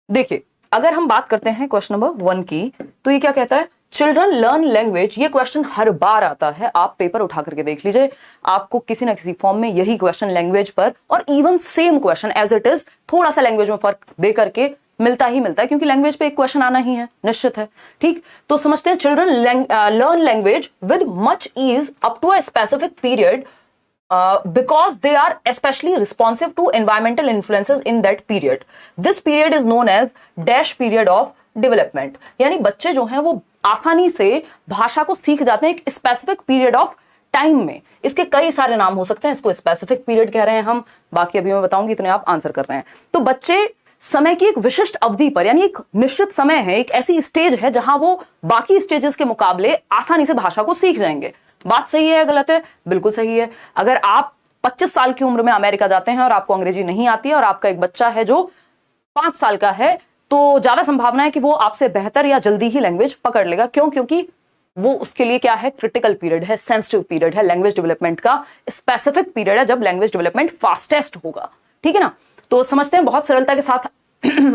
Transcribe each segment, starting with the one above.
देखिए, अगर हम बात करते हैं क्वेश्चन नंबर 1 की, तो ये क्या कहता है, चिल्ड्रन लर्न लैंग्वेज। ये क्वेश्चन हर बार आता है, आप पेपर उठा करके देख लीजिए, आपको किसी ना किसी फॉर्म में यही क्वेश्चन लैंग्वेज पर, और even same question as it is, थोड़ा सा लैंग्वेज में फर्क दे करके मिलता ही मिलता है, क्योंकि लैंग्वेज पे एक क्वेश्चन आना ही है, निश्चित है। ठीक, तो समझते हैं, children learn language with much ease up to a specific period because they are especially responsive to environmental influences in that period. This period is known as dash period of development. यानी बच्चे जो हैं वो आसानी से भाषा को सीख जाते हैं एक स्पेसिफिक पीरियड ऑफ टाइम में। इसके कई सारे नाम हो सकते हैं, इसको स्पेसिफिक पीरियड कह रहे हैं हम, बाकी अभी मैं बताऊंगी, इतने आप आंसर कर रहे हैं। तो बच्चे समय की एक विशिष्ट अवधि पर, यानी एक निश्चित समय है, एक ऐसी स्टेज है जहां वो बाकी स्टेजेस के मुकाबले आसानी से भाषा को सीख जाएंगे। बात सही है या गलत है? बिल्कुल सही है। अगर आप 25 साल की उम्र में अमेरिका जाते हैं और आपको अंग्रेजी नहीं आती है, और आपका एक बच्चा है जो 5 साल का है, तो ज्यादा संभावना है कि वो आपसे बेहतर या जल्दी ही लैंग्वेज पकड़ लेगा। क्यों? क्योंकि वो उसके लिए क्या है, क्रिटिकल पीरियड है, सेंसिटिव पीरियड है, लैंग्वेज डेवलपमेंट का स्पेसिफिक पीरियड है, जब लैंग्वेज डेवलपमेंट फास्टेस्ट होगा। ठीक है ना? तो समझते हैं, बहुत सरलता के साथ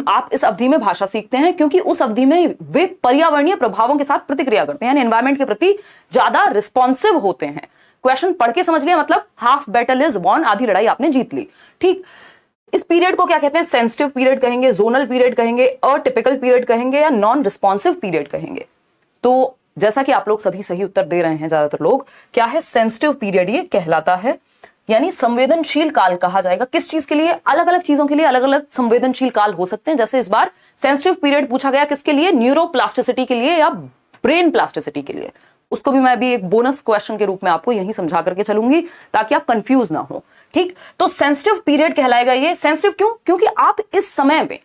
आप इस अवधि में भाषा सीखते हैं, क्योंकि उस अवधि में वे पर्यावरणीय प्रभावों के साथ प्रतिक्रिया करते हैं, यानी एनवायरमेंट के प्रति ज्यादा रिस्पॉन्सिव होते हैं। क्वेश्चन पढ़ के समझ लिया, मतलब हाफ बैटल इज वॉन, आधी लड़ाई आपने जीत ली। ठीक, इस पीरियड को क्या कहते हैं? सेंसिटिव पीरियड कहेंगे, जोनल पीरियड कहेंगे, अटिपिकल पीरियड कहेंगे, या नॉन रिस्पॉन्सिव पीरियड कहेंगे। तो जैसा कि आप लोग सभी सही उत्तर दे रहे हैं, ज्यादातर लोग, क्या है, सेंसिटिव पीरियड ये कहलाता है, यानी संवेदनशील काल कहा जाएगा। किस चीज के लिए? अलग अलग चीजों के लिए अलग अलग संवेदनशील काल हो सकते हैं। जैसे इस बार सेंसिटिव पीरियड पूछा गया किसके लिए? न्यूरोप्लास्टिसिटी के लिए या ब्रेन प्लास्टिसिटी के लिए। उसको भी मैं अभी एक बोनस क्वेश्चन के रूप में आपको यही समझा करके चलूंगी, ताकि आप कंफ्यूज ना हो। ठीक, तो सेंसिटिव पीरियड कहलाएगा ये। सेंसिटिव क्यों? क्योंकि आप इस समय में,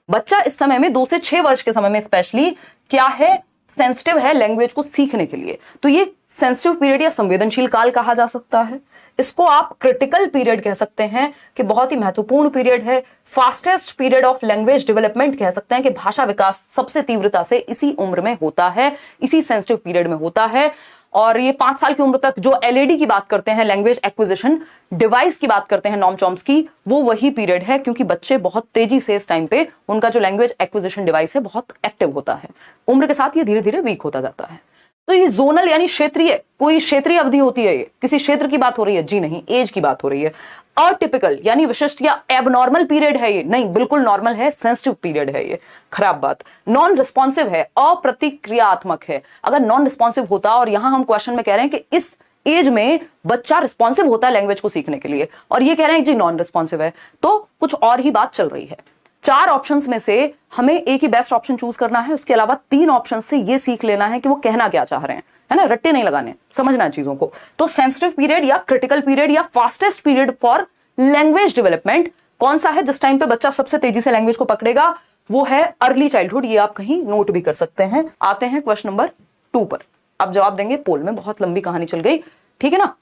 बच्चा इस समय में 2 से 6 वर्ष के समय में स्पेशली क्या है, सेंसिटिव है लैंग्वेज को सीखने के लिए। तो ये सेंसिटिव पीरियड या संवेदनशील काल कहा जा सकता है। इसको आप क्रिटिकल पीरियड कह सकते हैं, कि बहुत ही महत्वपूर्ण पीरियड है। Fastest period of language development कह सकते हैं, कि भाषा विकास सबसे तीव्रता से इसी उम्र में होता है, इसी सेंसिटिव पीरियड में होता है। और ये 5 साल की उम्र तक जो एलएडी की बात करते हैं, लैंग्वेज एक्विजिशन डिवाइस की बात करते हैं, नॉम चॉम्स्की, वो वही पीरियड है, क्योंकि बच्चे बहुत तेजी से इस टाइम पे उनका जो लैंग्वेज एक्विजिशन डिवाइस है बहुत एक्टिव होता है। उम्र के साथ ये धीरे धीरे वीक होता जाता है। तो ये जोनल यानी क्षेत्रीय, कोई क्षेत्रीय अवधि होती है, ये किसी क्षेत्र की बात हो रही है? जी नहीं, एज की बात हो रही है। अटिपिकल यानी विशिष्ट या एबनॉर्मल पीरियड है ये? नहीं, बिल्कुल नॉर्मल है, सेंसिटिव पीरियड है ये। खराब बात। नॉन रिस्पॉन्सिव है, अप्रतिक्रियात्मक है। अगर नॉन रिस्पॉन्सिव होता, और यहां हम क्वेश्चन में कह रहे हैं कि इस एज में बच्चा रिस्पॉन्सिव होता है लैंग्वेज को सीखने के लिए, और ये कह रहे हैं जी नॉन रिस्पॉन्सिव है, तो कुछ और ही बात चल रही है। 4 ऑप्शंस में से हमें एक ही बेस्ट ऑप्शन चूज करना है, उसके अलावा 3 ऑप्शन से ये सीख लेना है कि वो कहना क्या चाह रहे हैं, है ना? रट्टे नहीं लगाने, समझना है चीजों को। तो सेंसिटिव पीरियड या क्रिटिकल पीरियड या fastest period for language development कौन सा है जिस टाइम पे बच्चा सबसे तेजी से लैंग्वेज को पकड़ेगा? वो है अर्ली चाइल्डहुड। ये आप कहीं नोट भी कर सकते हैं। आते हैं क्वेश्चन नंबर 2 पर। अब जवाब देंगे पोल में, बहुत लंबी कहानी चल गई, ठीक है ना?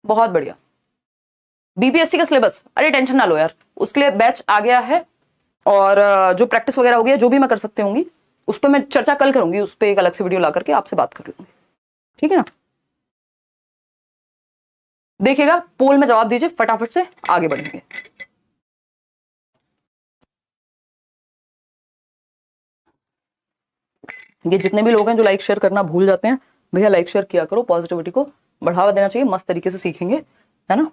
बहुत बढ़िया। बीपीएससी का सिलेबस, अरे टेंशन ना लो यार, उसके लिए बैच आ गया है, और जो प्रैक्टिस वगैरह हो गया, जो भी मैं कर सकती होंगी उस पर मैं चर्चा कल करूंगी, उस पर एक अलग से वीडियो ला करके आपसे बात कर लूंगी, ठीक है ना? देखिएगा, पोल में जवाब दीजिए, फटाफट से आगे बढ़ेंगे। ये जितने भी लोग हैं जो लाइक शेयर करना भूल जाते हैं, भैया लाइक शेयर किया करो, पॉजिटिविटी को बढ़ावा देना चाहिए, मस्त तरीके से सीखेंगे, है ना?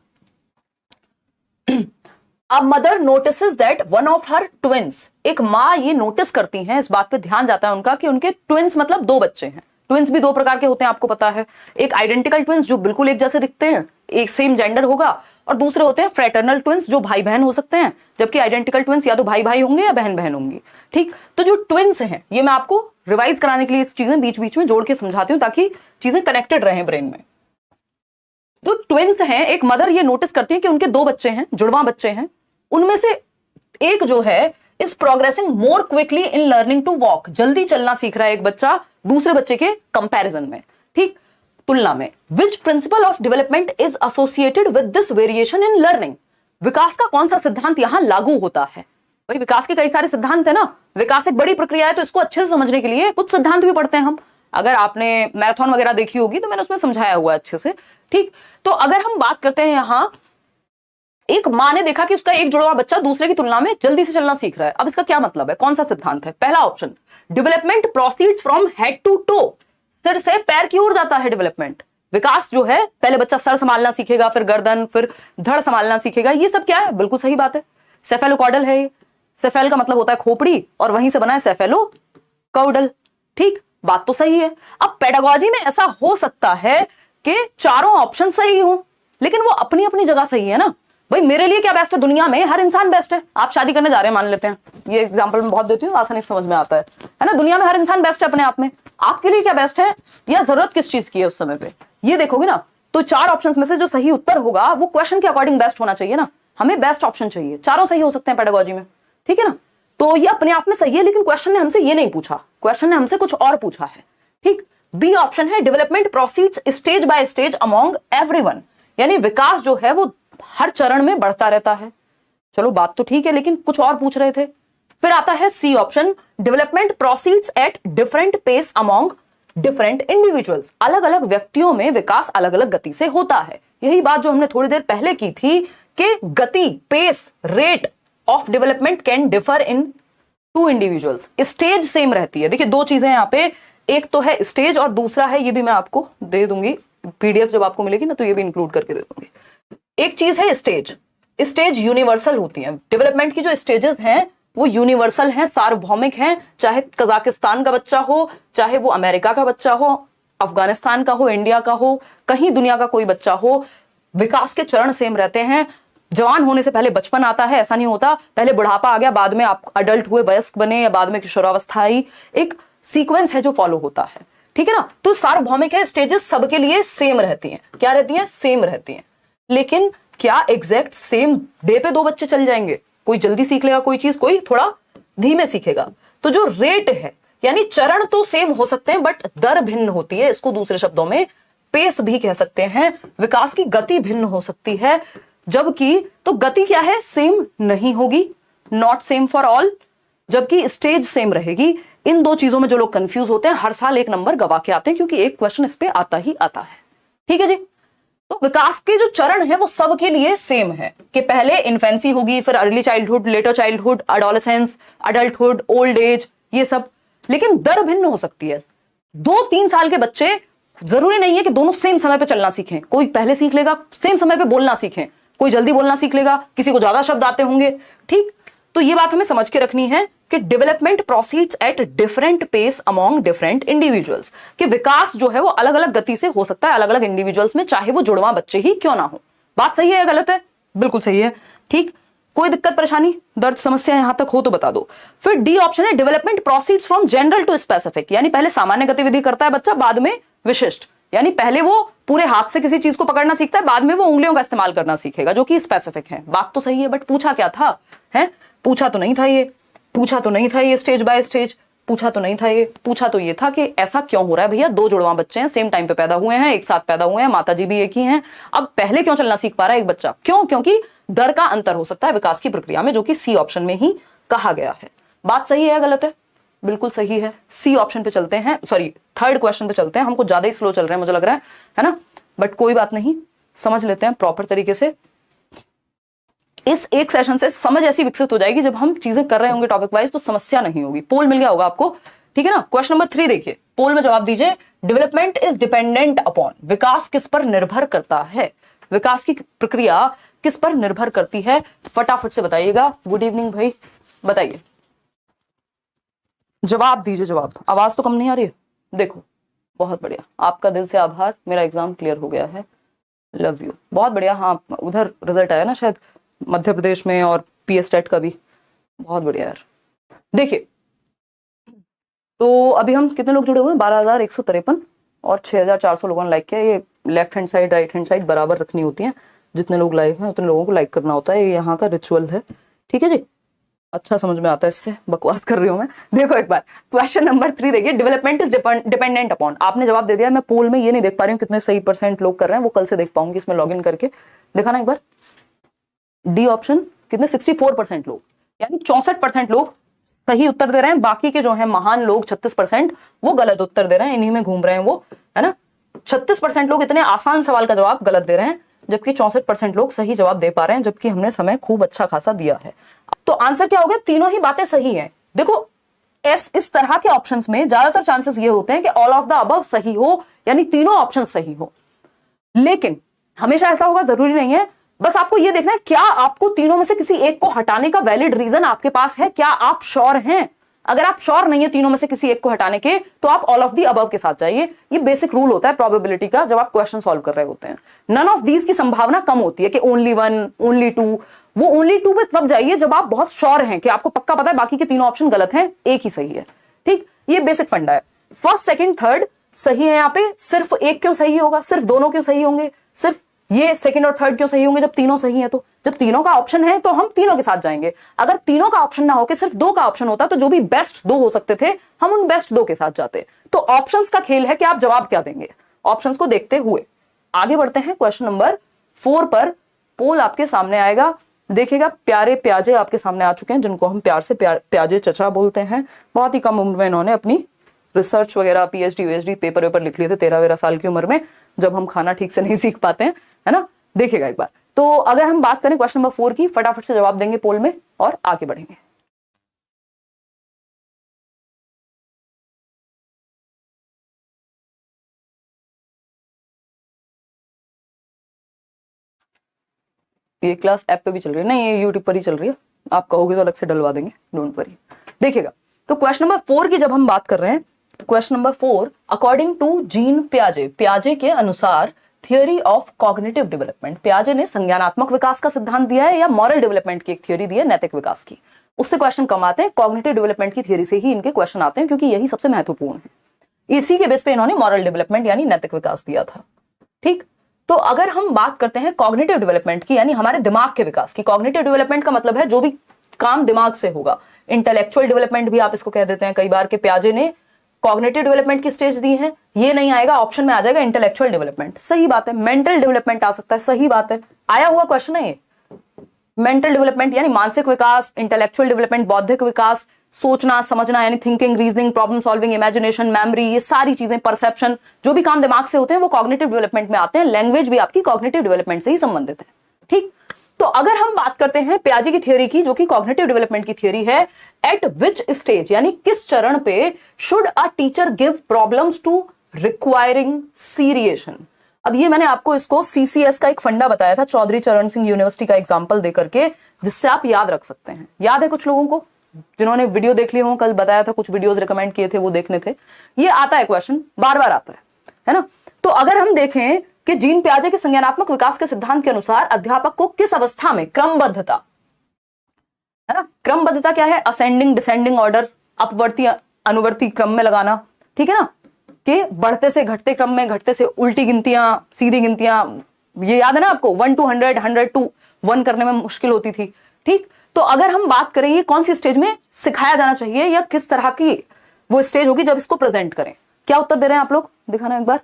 अब mother notices that one of her twins, एक माँ ये नोटिस करती हैं, इस बात पे ध्यान जाता है उनका कि उनके ट्विंस मतलब 2 बच्चे हैं। ट्विंस भी 2 प्रकार के होते हैं, आपको पता है। एक आइडेंटिकल ट्विंस जो बिल्कुल एक जैसे दिखते हैं, एक सेम जेंडर होगा, और दूसरे होते हैं फ्रेटर्नल ट्विंस जो भाई बहन हो सकते हैं, जबकि आइडेंटिकल ट्विंस या तो भाई भाई होंगे या बहन बहन होंगी। ठीक, तो जो ट्विंस हैं, ये मैं आपको रिवाइज कराने के लिए इस चीजें बीच बीच में जोड़ के समझाती हूँ, ताकि चीजें कनेक्टेड रहे ब्रेन में। तो ट्विंस हैं, एक मदर ये नोटिस करती है कि उनके 2 बच्चे हैं, जुड़वा बच्चे हैं, उनमें से एक जो है is progressing more quickly in learning to walk, जल्दी चलना सीख रहा है एक बच्चा दूसरे बच्चे के कंपैरिजन में, ठीक, तुलना में। Which principle of development is associated with this variation in learning, विकास का कौन सा सिद्धांत यहां लागू होता है? भाई विकास के कई सारे सिद्धांत है ना, विकास एक बड़ी प्रक्रिया है, तो इसको अच्छे से समझने के लिए कुछ सिद्धांत भी पढ़ते हैं हम। अगर आपने मैराथन वगैरह देखी होगी तो मैंने उसमें समझाया हुआ अच्छे से, ठीक। तो अगर हम बात करते हैं यहां एक माँ ने देखा कि उसका एक जुड़वा बच्चा दूसरे की तुलना में जल्दी से चलना सीख रहा है। अब इसका क्या मतलब है, कौन सा सिद्धांत है? पहला option, development proceeds from head to toe, सिर से पैर की ओर जाता है डेवलपमेंट। विकास जो है, पहले बच्चा सर संभालना सीखेगा, फिर गर्दन, फिर धड़ संभालना सीखेगा। ये सब क्या है? बिल्कुल सही बात है, सेफेलोकॉर्डल है ये। सेफेल का मतलब होता है खोपड़ी, और वहीं से बना है सेफेलोकॉर्डल। ठीक, बात तो सही है। अब पेडागोजी में ऐसा हो सकता है कि चारों ऑप्शन सही हो, लेकिन वो अपनी अपनी जगह सही है ना। भाई मेरे लिए क्या बेस्ट है? दुनिया में हर इंसान बेस्ट है। आप शादी करने जा रहे हैं, मान लेते हैं, ये एग्जांपल मैं बहुत देती हूँ, आसानी से समझ में आता है ना। दुनिया में हर इंसान बेस्ट है अपने आप में। आपके लिए क्या बेस्ट है, या जरूरत किस चीज की है उस समय पे, ये देखोगे ना। तो चार ऑप्शंस में से जो सही उत्तर होगा वो क्वेश्चन के अकॉर्डिंग बेस्ट होना चाहिए ना। हमें बेस्ट ऑप्शन चाहिए, चारों सही हो सकते हैं पेडागोजी में, ठीक है ना। तो ये अपने आप में सही है, लेकिन क्वेश्चन ने हमसे ये नहीं पूछा, क्वेश्चन ने हमसे कुछ और पूछा है। ठीक, बी ऑप्शन है, development proceeds stage by stage among everyone, यानी विकास जो है वो हर चरण में बढ़ता रहता है। चलो बात तो ठीक है, लेकिन कुछ और पूछ रहे थे। फिर आता है C option, development proceeds at different pace among different individuals, अलग अलग व्यक्तियों में विकास अलग अलग गति से होता है। यही बात जो हमने थोड़ी देर पहले की थी कि गति, pace, rate of development can differ in two individuals, stage same रहती है। देखिए दो चीजें यहां पे, एक तो है स्टेज और दूसरा है, ये भी मैं आपको दे दूंगी पीडीएफ जब आपको मिलेगी ना, तो ये भी इंक्लूड करके दे दूंगी। एक चीज है स्टेज, स्टेज यूनिवर्सल होती है। डेवलपमेंट की जो स्टेजेस हैं वो यूनिवर्सल हैं, सार्वभौमिक हैं। चाहे कजाकिस्तान का बच्चा हो, चाहे वो अमेरिका का बच्चा हो, अफगानिस्तान का हो, इंडिया का हो, कहीं दुनिया का कोई बच्चा हो, विकास के चरण सेम रहते हैं। जवान होने से पहले बचपन आता है, ऐसा नहीं होता पहले बुढ़ापा आ गया, बाद में आप अडल्ट हुए, वयस्क बने, या बाद में किशोरावस्था आई। एक सीक्वेंस है जो फॉलो होता है, ठीक है ना। तो सार्वभौमिक है, स्टेजेस सबके लिए सेम रहती हैं। क्या रहती हैं? सेम रहती हैं। लेकिन क्या एग्जैक्ट सेम डे पे दो बच्चे चल जाएंगे? कोई जल्दी सीख लेगा कोई चीज, कोई थोड़ा धीमे सीखेगा। तो जो रेट है, यानी चरण तो सेम हो सकते हैं बट दर भिन्न होती है। इसको दूसरे शब्दों में पेस भी कह सकते हैं। विकास की गति भिन्न हो सकती है, जबकि तो गति क्या है? सेम नहीं होगी, नॉट सेम फॉर ऑल, जबकि स्टेज सेम रहेगी। इन दो चीजों में जो लोग कंफ्यूज होते हैं हर साल एक नंबर गवा के आते हैं, क्योंकि एक क्वेश्चन इस पे आता ही आता है। ठीक है जी। तो विकास के जो चरण है वो सबके लिए सेम है कि पहले इन्फेंसी होगी, फिर early childhood, letter childhood, adolescence, adulthood, old age, ये सब। लेकिन दर भिन्न हो सकती है। 2-3 साल के बच्चे जरूरी नहीं है कि दोनों सेम समय पे चलना सीखें। कोई पहले सीख लेगा, सेम समय पे बोलना सीखें, कोई जल्दी बोलना सीख लेगा, किसी को ज्यादा शब्द आते होंगे। ठीक, तो ये बात हमें समझ के रखनी है कि development proceeds at different pace among different individuals, कि विकास जो है वो अलग अलग गति से हो सकता है अलग अलग इंडिविजुअल्स में, चाहे वो जुड़वा बच्चे ही क्यों ना हो। बात सही है या गलत है? बिल्कुल सही है। ठीक, कोई दिक्कत परेशानी, दर्द, समस्या यहां तक हो तो बता दो। फिर डी ऑप्शन है, development proceeds from general to specific, यानी पहले सामान्य गतिविधि करता है बच्चा, बाद में विशिष्ट, यानी पहले वो पूरे हाथ से किसी चीज को पकड़ना सीखता है, बाद में वो उंगलियों का इस्तेमाल करना सीखेगा, जो कि स्पेसिफिक है। बात तो सही है, बट पूछा क्या था? है पूछा तो नहीं था ये, पूछा तो नहीं था ये स्टेज बाय स्टेज, पूछा तो नहीं था ये। पूछा तो ये था कि ऐसा क्यों हो रहा है भैया, दो जुड़वा बच्चे हैं, सेम टाइम पे पैदा हुए हैं, एक साथ पैदा हुए हैं, माताजी भी एक ही हैं, अब पहले क्यों चलना सीख पा रहा है एक बच्चा? क्यों? क्योंकि दर का अंतर हो सकता है विकास की प्रक्रिया में, जो कि सी ऑप्शन में ही कहा गया है। बात सही है या गलत है? बिल्कुल सही है। सी ऑप्शन पे चलते हैं, सॉरी थर्ड क्वेश्चन पे चलते हैं। हमको ज्यादा ही स्लो चल रहे हैं मुझे लग रहा है ना, बट कोई बात नहीं, समझ लेते हैं प्रॉपर तरीके से। इस एक सेशन से समझ ऐसी विकसित हो जाएगी, जब हम चीजें कर रहे होंगे टॉपिक वाइज तो समस्या नहीं होगी। पोल मिल गया होगा आपको, ठीक है ना। क्वेश्चन नंबर 3 देखिए, पोल में जवाब दीजिए। डेवलपमेंट इज डिपेंडेंट अपॉन, विकास किस पर निर्भर करता है? विकास की प्रक्रिया किस पर निर्भर करती है? फटाफट से बताइएगा। गुड इवनिंग भाई, बताइए, जवाब दीजिए। जवाब, आवाज तो कम नहीं आ रही है? देखो, बहुत बढ़िया, आपका दिल से आभार, मेरा एग्जाम क्लियर हो गया है, लव यू, बहुत बढ़िया। हाँ, उधर रिजल्ट आया ना शायद मध्य प्रदेश में, और पीएस टेट का भी, बहुत बढ़िया यार। देखिए, तो अभी हम कितने लोग जुड़े हुए हैं? 12,153 और 6,400 लोगों ने लाइक किया। ये left hand side right hand side बराबर रखनी होती है, जितने लोग लाइव हैं उतने लोगों को लाइक करना होता है, ये यहाँ का रिचुअल है, ठीक है जी। अच्छा समझ में आता है, इससे बकवास कर रही हूं मैं। देखो एक बार, क्वेश्चन नंबर 3 देखिए, डेवलपमेंट इज डिपेंडेंट अपॉन, आपने जवाब दे दिया। मैं पोल में ये नहीं देख पा रही हूँ कितने सही % लोग कर रहे हैं, वो कल से देख पाऊंगी इसमें लॉग इन करके। देखा ना एक बार, डी ऑप्शन कितने, 64% लोग, यानी 64% लोग सही उत्तर दे रहे हैं। बाकी के जो है महान लोग 36% वो गलत उत्तर दे रहे हैं, इन्हीं में घूम रहे हैं वो, है ना। 36% लोग इतने आसान सवाल का जवाब गलत दे रहे हैं, जबकि 64% लोग सही जवाब दे पा रहे हैं, जबकि हमने समय खूब अच्छा खासा दिया है। तो आंसर क्या हो गया? तीनों ही बातें सही हैं। देखो इस तरह के ऑप्शंस में ज्यादातर चांसेस ये होते हैं कि ऑल ऑफ द अबव सही हो, यानी तीनों ऑप्शन सही हो। लेकिन हमेशा ऐसा होगा जरूरी नहीं है। बस आपको यह देखना है क्या आपको तीनों में से किसी एक को हटाने का वैलिड रीजन आपके पास है, क्या आप श्योर हैं? अगर आप श्योर नहीं है तीनों में से किसी एक को हटाने के, तो आप ऑल ऑफ दी अबव के साथ जाइए। ये बेसिक रूल होता है प्रोबेबिलिटी का जब आप क्वेश्चन सॉल्व कर रहे होते हैं। नन ऑफ दीज की संभावना कम होती है कि ओनली वन, ओनली टू। वो ओनली टू पे तब जाइए जब आप बहुत श्योर हैं कि आपको पक्का पता है बाकी के तीनों ऑप्शन गलत हैं, एक ही सही है। ठीक, ये बेसिक फंडा है। फर्स्ट, सेकंड, थर्ड सही है। यहाँ पे सिर्फ एक क्यों सही होगा? सिर्फ दोनों क्यों सही होंगे? सिर्फ ये सेकंड और थर्ड क्यों सही होंगे जब तीनों सही है? तो जब तीनों का ऑप्शन है तो हम तीनों के साथ जाएंगे। अगर तीनों का ऑप्शन ना होकर सिर्फ दो का ऑप्शन होता तो जो भी बेस्ट दो हो सकते थे हम उन बेस्ट दो के साथ जाते। तो ऑप्शंस का खेल है कि आप जवाब क्या देंगे, ऑप्शंस को देखते हुए आगे बढ़ते हैं। क्वेश्चन नंबर 4 पर पोल आपके सामने आएगा, देखिएगा। प्यारे प्याजे आपके सामने आ चुके हैं, जिनको हम प्यार से प्याजे चचा बोलते हैं। बहुत ही कम उम्र में इन्होंने अपनी रिसर्च वगैरह पीएचडी पेपर वेपर लिख लिए थे 13-13 साल की उम्र में, जब हम खाना ठीक से नहीं सीख पाते हैं, है ना। देखिएगा एक बार। तो अगर हम बात करें क्वेश्चन नंबर 4 की, फटाफट से जवाब देंगे पोल में और आगे बढ़ेंगे। ये क्लास ऐप पे भी चल रही है, नहीं ये यूट्यूब पर ही चल रही है, आप कहोगे तो अलग से डलवा देंगे, डोंट वरी। देखिएगा, तो क्वेश्चन नंबर 4 की जब हम बात कर रहे हैं, question number 4, according to gene पियाजे, पियाजे के अनुसार थियोरी ऑफ कॉग्निटिव डेवलपमेंट, पियाजे ने संज्ञानात्मक विकास का सिद्धांत दिया है या मॉरल डेवलपमेंट की एक थ्योरी दी है, नैतिक विकास की? उससे क्वेश्चन कम आते हैं, कॉग्निटिव डेवलपमेंट की थ्योरी से ही इनके क्वेश्चन आते हैं, क्योंकि यही सबसे महत्वपूर्ण है। इसी के बेस पे इन्होंने मॉरल डेवलपमेंट यानी नैतिक विकास दिया था। ठीक, तो अगर हम बात करते हैं कॉग्निटिव डेवलपमेंट की, यानी हमारे दिमाग के विकास की, कॉग्निटिव डेवलपमेंट का मतलब है जो भी काम दिमाग से होगा। इंटेलेक्चुअल डेवलपमेंट भी आप इसको कह देते हैं कई बार के, पियाजे ने कॉग्निटिव डेवलपमेंट की स्टेज दी है। ये नहीं आएगा ऑप्शन में, आ जाएगा इंटेलेक्चुअल डेवलपमेंट, सही बात है। मेंटल डेवलपमेंट आ सकता है, सही बात है, आया हुआ क्वेश्चन है ये। मेंटल डेवलपमेंट यानी मानसिक विकास, इंटेलेक्चुअल डेवलपमेंट बौद्धिक विकास, सोचना समझना यानी thinking, reasoning, problem solving, imagination, memory, ये सारी चीजें, परसेप्शन, जो भी काम दिमाग से होते हैं वो कॉग्निटिव डेवलपमेंट में आते हैं। लैंग्वेज भी आपकी कॉग्निटिव डेवलपमेंट से ही संबंधित है। ठीक, तो अगर हम बात करते हैं पियाजे की थ्योरी की, जो कि कॉग्निटिव डेवलपमेंट की थ्योरी है, एट विच स्टेज यानी किस चरण पे should a teacher give problems to requiring seriation? अब ये मैंने आपको इसको सीसीएस का एक फंडा बताया था, चौधरी चरण सिंह यूनिवर्सिटी का एग्जांपल देकर के, जिससे आप याद रख सकते हैं। याद है कुछ लोगों को जिन्होंने वीडियो देख ली हो? कल बताया था, कुछ वीडियोस रिकमेंड किए थे, वो देखने थे। ये आता है क्वेश्चन, बार बार आता है ना। तो अगर हम देखें कि जीन पियाजे के संज्ञानात्मक विकास के सिद्धांत के अनुसार अध्यापक को किस अवस्था में क्रमबद्धता, है ना, क्रमबद्धता क्या है? असेंडिंग डिसेंडिंग ऑर्डर, अपवर्ती अनुवर्ती क्रम में लगाना, ठीक है ना, कि बढ़ते से घटते क्रम में, घटते से उल्टी गिनतियां, सीधी गिनतियां, ये याद है ना आपको, 1 to 100, 100 to 1 करने में मुश्किल होती थी। ठीक, तो अगर हम बात करें ये कौन सी स्टेज में सिखाया जाना चाहिए या किस तरह की वो स्टेज होगी जब इसको प्रेजेंट करें? क्या उत्तर दे रहे हैं आप लोग? दिखाना एक बार।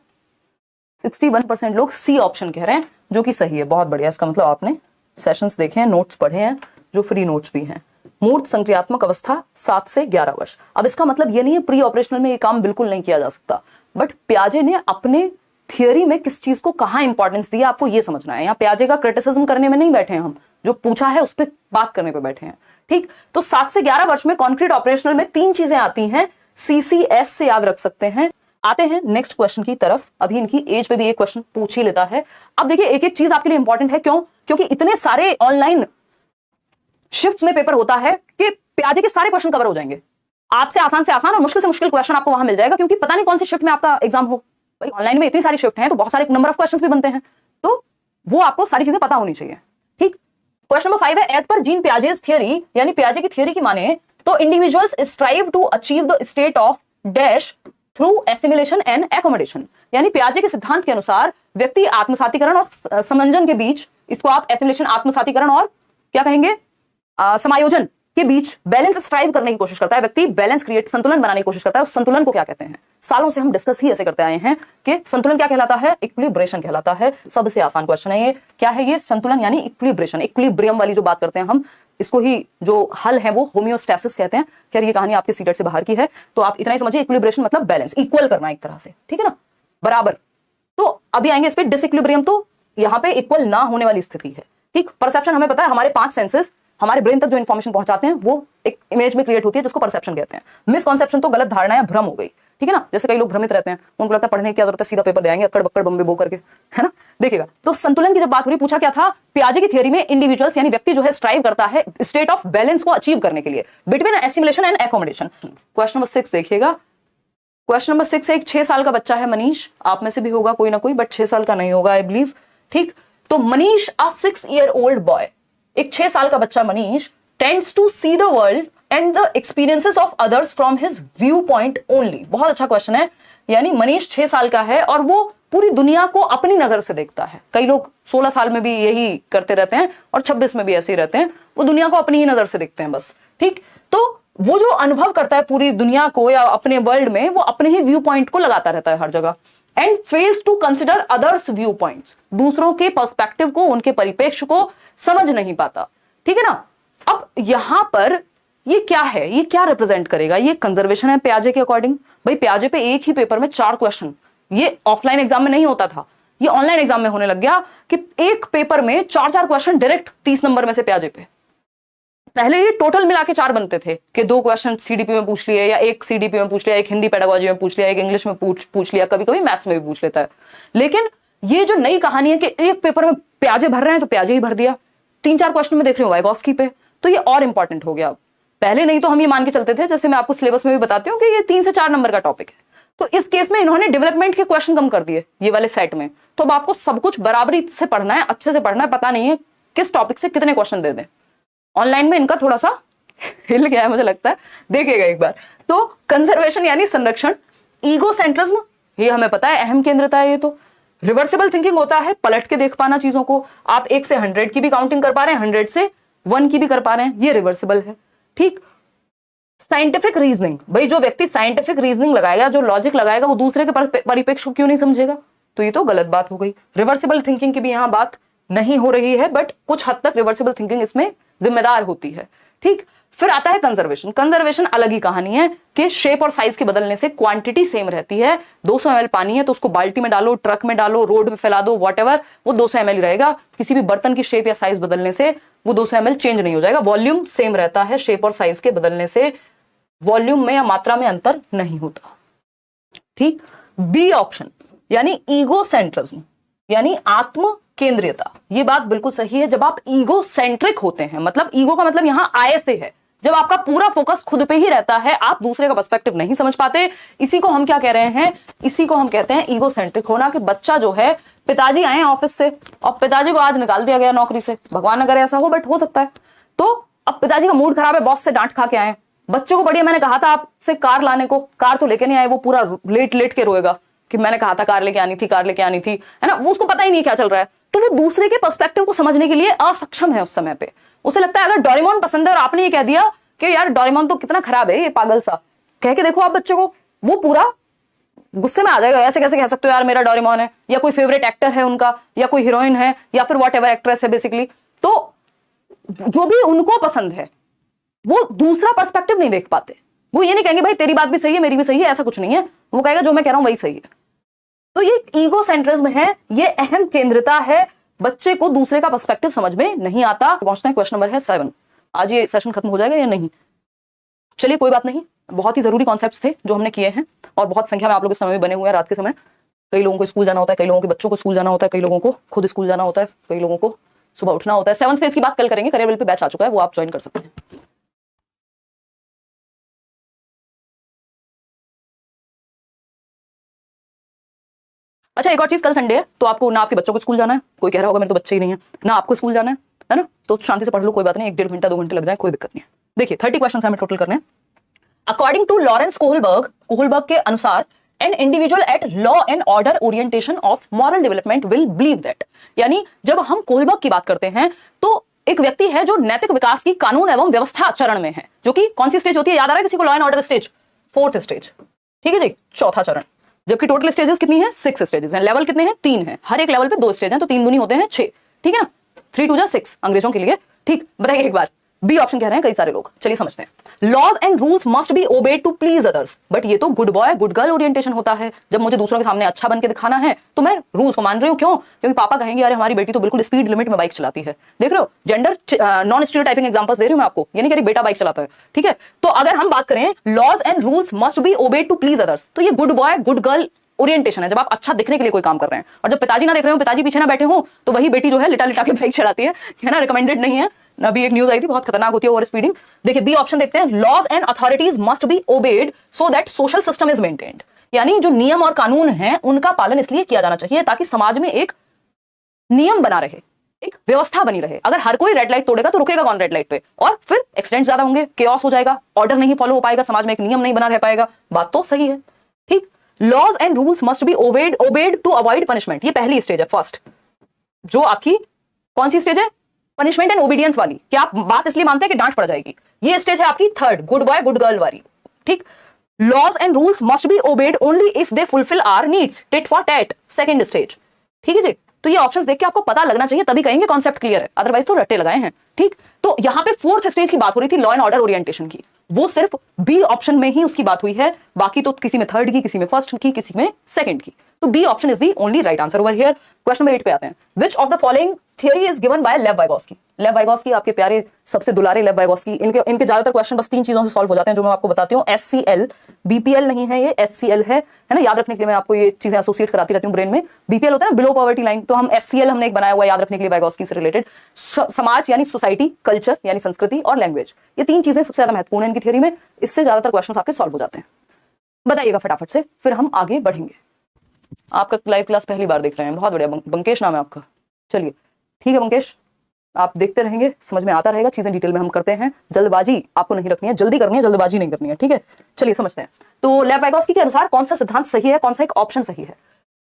61% लोग सी ऑप्शन कह रहे हैं, जो कि सही है। बहुत बढ़िया, इसका मतलब आपने सेशंस देखे हैं, नोट्स पढ़े हैं, जो फ्री नोट्स भी हैं। मूर्त संक्रियात्मक अवस्था 7 से 11 वर्ष। अब इसका मतलब ये नहीं है प्री ऑपरेशनल में ये काम बिल्कुल नहीं किया जा सकता, बट पियाजे ने अपने थियरी में किस चीज को कहां इंपॉर्टेंस दिया आपको ये समझना है। यहाँ पियाजे का क्रिटिसिज्म करने में नहीं बैठे हैं हम, जो पूछा है उस पर बात करने पे बैठे हैं। ठीक, तो 7 से 11 वर्ष में कॉन्क्रीट ऑपरेशनल में 3 चीजें आती हैं, सीसीएस से याद रख सकते हैं। आते हैं नेक्स्ट क्वेश्चन की तरफ। अभी इनकी एज पे भी एक क्वेश्चन पूछ ही लेता है। अब देखिए एक एक चीज आपके लिए इंपॉर्टेंट है, क्यों? क्योंकि इतने सारे ऑनलाइन शिफ्ट्स में पेपर होता है कि पियाजे के सारे क्वेश्चन कवर हो जाएंगे। आपसे आसान से आसान और मुश्किल से मुश्किल क्वेश्चन आपको वहां मिल जाएगा, क्योंकि पता नहीं कौन सी शिफ्ट में आपका एग्जाम हो। भाई ऑनलाइन में इतनी सारी शिफ्ट हैं तो बहुत सारे नंबर ऑफ क्वेश्चंस भी बनते हैं, तो वो आपको सारी चीजें पता होनी चाहिए। ठीक, क्वेश्चन नंबर 5 है, as per gene Piaget's theory, यानी पियाजे की थियरी की माने तो individuals strive to achieve the state of dash through assimilation and accommodation, यानी पियाजे के सिद्धांत के अनुसार व्यक्ति आत्मसातीकरण और समंजन के बीच, इसको आप एसिमिलेशन, आत्मसातीकरण और क्या कहेंगे, समायोजन के बीच बैलेंस स्ट्राइव करने की कोशिश करता है। व्यक्ति बैलेंस क्रिएट, संतुलन बनाने की कोशिश करता है। उस संतुलन को क्या कहते हैं? सालों से हम डिस्कस ही ऐसे करते आए हैं कि संतुलन क्या कहलाता है? इक्विलिब्रेशन कहलाता है। सबसे आसान क्वेश्चन है ये। क्या है ये संतुलन? यानी इक्विलिब्रेशन, इक्विलिब्रियम वाली जो बात करते हैं हम, इसको ही जो हल है वो होम्योस्टैसिस कहते हैं। खैर ये कहानी आपके सीटेट से बाहर की है, तो आप इतना ही समझिए, इक्विलिब्रेशन मतलब बैलेंस, इक्वल करना एक तरह से, ठीक है ना, बराबर। तो अभी आएंगे इस पे डिसइक्विलिब्रियम। तो यहाँ पे इक्वल ना होने वाली स्थिति है। ठीक, परसेप्शन हमें पता है, हमारे 5 सेंसेस हमारे ब्रेन तक जो इन्फॉर्मेशन पहुंचाते हैं वो एक इमेज में क्रिएट होती है जिसको परसेप्शन कहते हैं। मिसकॉन्सेप्शन तो गलत धारणा या भ्रम हो गई, ठीक है ना। जैसे कई लोग भ्रमित रहते हैं, उनको लगता है पढ़ने की क्या जरूरत है, सीधा पेपर देंगे अक्कड़ बक्कड़ बम्बे बो करके, है ना। देखिएगा, तो संतुलन की जब बात हो रही, पूछा क्या था, पियाजे की थियरी में इंडिविजुअल्स यानी व्यक्ति जो है स्ट्राइव करता है स्टेट ऑफ बैलेंस को अचीव करने के लिए between assimilation and accommodation. Question number 6 देखिएगा। क्वेश्चन नंबर 6 एक 6 साल का बच्चा है, मनीष, आप में से भी होगा कोई ना कोई, बट 6 साल का नहीं होगा आई बिलीव। ठीक, तो मनीष अ 6-year-old बॉय, एक 6 साल का बच्चा Manish tends to see the world and the experiences of others from his view point only. बहुत अच्छा क्वेश्चन है। यानी मनीष 6 साल का है और वो पूरी दुनिया को अपनी नजर से देखता है। कई लोग 16 साल में भी यही करते रहते हैं और 26 में भी ऐसे ही रहते हैं, वो दुनिया को अपनी ही नजर से देखते हैं बस। ठीक, तो वो जो अनुभव करता है पूरी दुनिया को या अपने वर्ल्ड में, वो अपने ही व्यू पॉइंट को लगाता रहता है हर जगह। And fails to consider others view points, दूसरों के पर्सपेक्टिव को, उनके परिप्रेक्ष्य को समझ नहीं पाता। ठीक है ना। अब यहां पर ये क्या है, ये क्या रिप्रेजेंट करेगा, ये कंजर्वेशन है पियाजे के अकॉर्डिंग। भाई पियाजे पे एक ही पेपर में 4 क्वेश्चन, ये ऑफलाइन एग्जाम में नहीं होता था, ये ऑनलाइन एग्जाम में होने लग गया कि एक पेपर में 4-4 क्वेश्चन डायरेक्ट 30 नंबर में से पियाजे पे। पहले ये टोटल मिला के 4 बनते थे कि 2 क्वेश्चन सीडीपी में पूछ लिए, या एक सीडीपी में पूछ लिया, एक हिंदी पेडागोजी में पूछ लिया, एक इंग्लिश में पूछ लिया, कभी कभी मैथ्स में भी पूछ लेता है। लेकिन ये जो नई कहानी है कि एक पेपर में प्याजे भर रहे हैं तो प्याजे ही भर दिया, 3-4 क्वेश्चन में देख रहे हो वाइगॉस्की पे, तो ये और इंपॉर्टेंट हो गया। पहले नहीं तो हम ये मान के चलते थे, जैसे मैं आपको सिलेबस में भी बताती हूँ कि ये 3 से 4 नंबर का टॉपिक है, तो इस केस में इन्होंने डेवलपमेंट के क्वेश्चन कम कर दिए ये वाले सेट में। तो अब आपको सब कुछ बराबरी से पढ़ना है, अच्छे से पढ़ना है, पता नहीं है किस टॉपिक से कितने क्वेश्चन दे दें। ऑनलाइन में इनका थोड़ा सा हिल गया है मुझे लगता है, देखिएगा एक बार। तो कंजर्वेशन यानी संरक्षण, ईगो सेंट्रिज्म ये हमें पता है अहम केंद्रता है। ये तो रिवर्सिबल थिंकिंग होता है, पलट के देख पाना चीजों को, आप 1 से 100 की भी काउंटिंग कर पा रहे हैं, 100 से 1 की भी कर पा रहे हैं, ये रिवर्सिबल है। ठीक, साइंटिफिक रीजनिंग, भाई जो व्यक्ति साइंटिफिक रीजनिंग लगाएगा, जो लॉजिक लगाएगा, वो दूसरे के परिप्रेक्ष्य को क्यों नहीं समझेगा, तो ये तो गलत बात हो गई। रिवर्सिबल थिंकिंग की भी यहां बात नहीं हो रही है, बट कुछ हद तक रिवर्सिबल थिंकिंग इसमें जिम्मेदार होती है। ठीक, फिर आता है कंजर्वेशन। कंजर्वेशन अलग ही कहानी है कि शेप और साइज के बदलने से क्वांटिटी सेम रहती है। 200 ml पानी है तो उसको बाल्टी में डालो, ट्रक में डालो, रोड में फैला दो, व्हाटएवर, वो 200 ml रहेगा। किसी भी बर्तन की शेप या साइज बदलने से वो 200 ml चेंज नहीं हो जाएगा, वॉल्यूम सेम रहता है। शेप और साइज के बदलने से वॉल्यूम में या मात्रा में अंतर नहीं होता। ठीक, बी ऑप्शन यानी ईगो सेंट्रिज्म यानी आत्म केंद्रीयता, ये बात बिल्कुल सही है। जब आप ईगो सेंट्रिक होते हैं, मतलब ईगो का मतलब यहां आय से है, जब आपका पूरा फोकस खुद पे ही रहता है, आप दूसरे का पर्सपेक्टिव नहीं समझ पाते, इसी को हम क्या कह रहे हैं, इसी को हम कहते हैं ईगो सेंट्रिक होना। कि बच्चा जो है, पिताजी आए ऑफिस से और पिताजी को आज निकाल दिया गया नौकरी से, भगवान न करे ऐसा हो, बट हो सकता है। तो अब पिताजी का मूड खराब है, बॉस से डांट खा के आए, बच्चों को बढ़िया मैंने कहा था आपसे कार लाने को, कार तो लेके नहीं आए, वो पूरा लेट लेट के रोएगा कि मैंने कहा था कार लेके आनी थी, कार लेके आनी थी, है ना। वो उसको पता ही नहीं क्या चल रहा है, तो वो दूसरे के पर्सपेक्टिव को समझने के लिए असक्षम है उस समय पे। उसे लगता है अगर डोरेमोन पसंद है और आपने ये कह दिया कि यार डोरेमोन तो कितना खराब है, ये पागल सा, कह के देखो आप बच्चे को, वो पूरा गुस्से में आ जाएगा। ऐसे कैसे कह सकते हो यार मेरा डोरेमोन है, या कोई फेवरेट एक्टर है उनका, या कोई हीरोइन है, या फिर व्हाटएवर एक्ट्रेस है बेसिकली। तो जो भी उनको पसंद है वो दूसरा पर्सपेक्टिव नहीं देख पाते। वो ये नहीं कहेंगे भाई तेरी बात भी सही है, मेरी भी सही है, ऐसा कुछ नहीं है। वो कहेगा जो मैं कह रहा हूं वही सही है। तो ये ईगो सेंट्रिज्म है, ये अहम केंद्रता है, बच्चे को दूसरे का पर्सपेक्टिव समझ में नहीं आता। पहुंचते हैं क्वेश्चन नंबर है 7। आज ये सेशन खत्म हो जाएगा या नहीं, चलिए कोई बात नहीं, बहुत ही जरूरी कॉन्सेप्ट्स थे जो हमने किए हैं, और बहुत संख्या में आप लोग इस समय में बने हुए हैं रात के समय। कई लोगों को स्कूल जाना होता है, कई लोगों के बच्चों को स्कूल जाना होता है, कई लोगों को खुद स्कूल जाना होता है, कई लोगों को सुबह उठना होता है। 7th फेज की बात कल करेंगे, करियर पे बैच आ चुका है, वो आप ज्वाइन कर सकते हैं। अच्छा, एक और चीज, कल संडे है तो आपको ना आपके बच्चों को स्कूल जाना है, कोई कह रहा होगा मेरे तो बच्चे ही नहीं है, ना आपको स्कूल जाना है ना, तो शांति से पढ़ लो, कोई बात नहीं, 1-1.5 घंटा 2 घंटे लग जाए, कोई दिक्कत नहीं है। देखिए 30 क्वेश्चन हमें टोटल करने हैं। अकॉर्डिंग टू लॉरेंस कोहलबर्ग के अनुसार an individual eight law and order orientation of moral development will believe that, यानी जब हम कोहलबर्ग की बात करते हैं तो एक व्यक्ति है जो नैतिक विकास की कानून एवं व्यवस्था चरण में है, जो कि कौन सी स्टेज होती है, याद आ रहा है किसी को, law and order stage, 4th stage, ठीक है जी, 4था चरण। जबकि टोटल स्टेजेस कितनी है, 6 स्टेजेस हैं। लेवल कितने हैं, 3 हैं, हर एक लेवल पे 2 स्टेज हैं, तो 3 दूनी होते हैं 6, ठीक है ना, 3 2 जा 6 अंग्रेजों के लिए। ठीक, बताइए एक बार, बी ऑप्शन कह रहे हैं कई सारे लोग। चलिए समझते हैं। Laws and rules must be obeyed to please others, but ये तो good boy good girl orientation होता है। जब मुझे दूसरों के सामने अच्छा बन के दिखाना है तो मैं रूल्स को मान रही हूँ। क्यों? क्योंकि पापा कहेंगे अरे हमारी बेटी तो बिल्कुल स्पीड लिमिट में बाइक चलाती है। देख रहे हो, जेंडर नॉन स्टीरियोटाइपिंग एग्जांपल्स दे रही हूँ मैं आपको, ये नहीं कह रही बेटा बाइक चलाता है, ठीक है। तो अगर हम बात करें laws and rules must be obeyed to please others, तो ये good boy good girl orientation है, जब आप अच्छा दिखने के लिए कोई काम कर रहे हैं। और जब पिताजी ना देख रहे हो, पिताजी पीछे ना बैठे हो, तो वही बेटी जो है लिटा लिटा के बाइक चलाती है ना, रिकमेंडेड नहीं है। अभी एक न्यूज आई थी, बहुत खतरनाक होती है ओवर स्पीडिंग। देखिए बी ऑप्शन देखते हैं। Laws and authorities must be obeyed so that social system is maintained, यानी जो नियम और कानून हैं उनका पालन इसलिए किया जाना चाहिए ताकि समाज में एक नियम बना रहे, एक व्यवस्था बनी रहे। अगर हर कोई रेड लाइट तोड़ेगा तो रुकेगा कौन रेड लाइट पे, और फिर एक्सीडेंट ज्यादा होंगे, केओस हो जाएगा, ऑर्डर नहीं फॉलो हो पाएगा, समाज में एक नियम नहीं बना रह पाएगा। बात तो सही है, ठीक। Laws and rules must be obeyed to avoid punishment, ये पहली स्टेज है, फर्स्ट। जो आपकी कौन सी स्टेज है? पनिशमेंट एंड ओबीडियंस वाली, कि आप बात इसलिए मानते हैं कि डांट पड़ जाएगी। ये स्टेज है आपकी third, good boy good girl वाली, ठीक। Laws and rules must be obeyed only if they fulfil our needs, tit for tat, second stage, ठीक है जी। तो ये ऑप्शंस देख के आपको पता लगना चाहिए, तभी कहेंगे कॉन्सेप्ट क्लियर है, अदरवाइज तो रट्टे लगाए हैं, ठीक। तो यहां पे फोर्थ स्टेज की बात हो रही थी, लॉ एंड ऑर्डर ओरिएंटेशन की, वो सिर्फ बी ऑप्शन में ही उसकी बात हुई है, बाकी तो किसी में थर्ड की, किसी में फर्स्ट की, किसी में सेकंड की। तो B option is the only right answer over here. Question number 8 पे आते हैं। Which of the following theory is given by Lev Vygotsky? Lev Vygotsky आपके प्यारे सबसे दुलारे लेव वाइगोस्की, इनके ज्यादातर क्वेश्चन बस 3 चीजों से सॉल्व हो जाते हैं, जो मैं आपको बताती हूँ। SCL, BPL नहीं है, ये SCL है ना, याद रखने के लिए मैं आपको ये चीजें एसोसिएट कराती रहती हूँ ब्रेन में। BPL होता है ना, बिलो पॉवर्टी लाइन, तो हम SCL हमने एक बनाया हुआ याद रखने के लिए वाइगोस्की से रिलेटेड। समाज यानी सोसाइटी, कल्चर यानी संस्कृति, और लैंग्वेज, ये 3 चीजें सबसे ज्यादा महत्वपूर्ण है इनकी थियरी में। इससे ज्यादातर क्वेश्चन आपके सॉल्व हो जाते हैं। बताइएगा फटाफट से, फिर हम आगे बढ़ेंगे। आपका लाइव क्लास पहली बार देख रहे हैं, बहुत बढ़िया। बंकेश नाम है आपका, चलिए ठीक है बंकेश, आप देखते रहेंगे, समझ में आता रहेगा, चीजें डिटेल में हम करते हैं। जल्दबाजी आपको नहीं रखनी है, जल्दी करनी है, जल्दबाजी नहीं करनी है, ठीक है। चलिए समझते हैं। तो लेव वाइगोस्की के अनुसार कौन सा सिद्धांत सही है, कौन सा एक ऑप्शन सही है?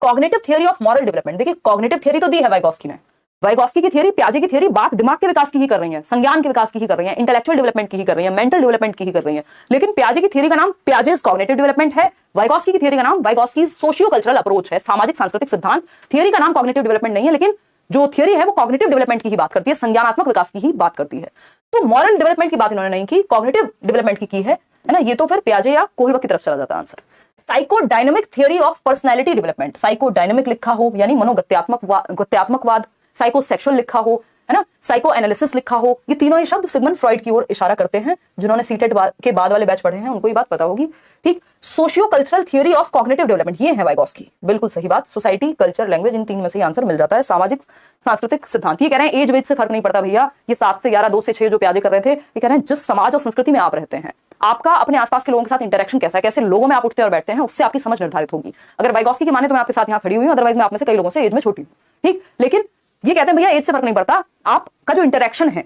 Cognitive theory of moral development. देखिए कॉग्निटिव थियरी तो दी है वाइगोस्की ने, वाइगोस्की की थियरी, पियाजे की थियरी बात दिमाग के विकास की ही कर रही है, संज्ञान के विकास की ही कर रही है, इंटेलेक्चुअल डेवलपमेंट की ही कर रही है, मेंटल डेवलपमेंट की ही कर रही है। लेकिन पियाजे की थियरी का नाम पियाजेस कॉग्निटिव डेवलपमेंट है, वाइगोस्की की थियरी का नाम वाइगोस्की सोशियो कल्चरल अप्रोच है, सामाजिक सांस्कृतिक सिद्धांत। थियरी का नाम कॉग्निटिव डेवलपमेंट नहीं है, लेकिन जो थियरी है वो कॉग्निटिव डेवलपमेंट की ही बात करती है, संज्ञानात्मक विकास की ही बात करती है। तो मॉरल डेवलपमेंट की बात इन्होंने नहीं की, कॉग्निटिव डेवलपमेंट की है ना। ये तो फिर पियाजे या कोहलबर्ग की तरफ चला जाता है answer. Psychodynamic theory of personality development, psychodynamic लिखा हो यानी मनोगत्यात्मकवाद, साइकोसेक्सुअल लिखा हो है ना, साइको एनालिसिस लिखा हो, ये तीनों ही शब्द सिगमंड फ्रॉइड की ओर इशारा करते हैं। जिन्होंने सीटेट के बाद वाले बैच पढ़े हैं उनको ये बात पता होगी, ठीक। Socio cultural theory of cognitive development, ये है वाइगोस्की, बिल्कुल सही बात। सोसाइटी, कल्चर, लैंग्वेज, इन 3 में से आंसर मिल जाता है। सामाजिक सांस्कृतिक सिद्धांत, ये कह रहे हैं एज वेज से फर्क नहीं पड़ता भैया, ये 7 से 11, 2 से 6 जो प्याजे कर रहे थे, ये कह रहे हैं जिस समाज और संस्कृति में आप रहते हैं, आपका अपने आसपास के लोगों के साथ इंटरेक्शन कैसा है, कैसे लोगों में आप उठते और बैठते हैं, उससे आपकी समझ निर्धारित होगी। अगर वाइगोस्की की माने तो मैं आपके साथ यहाँ खड़ी हुई हूँ, अदरवाइज मैं आप में से कई लोगों से एज में छोटी हूँ, ठीक। लेकिन ये कहते हैं भैया एज से फर्क नहीं पड़ता, आपका जो इंटरेक्शन है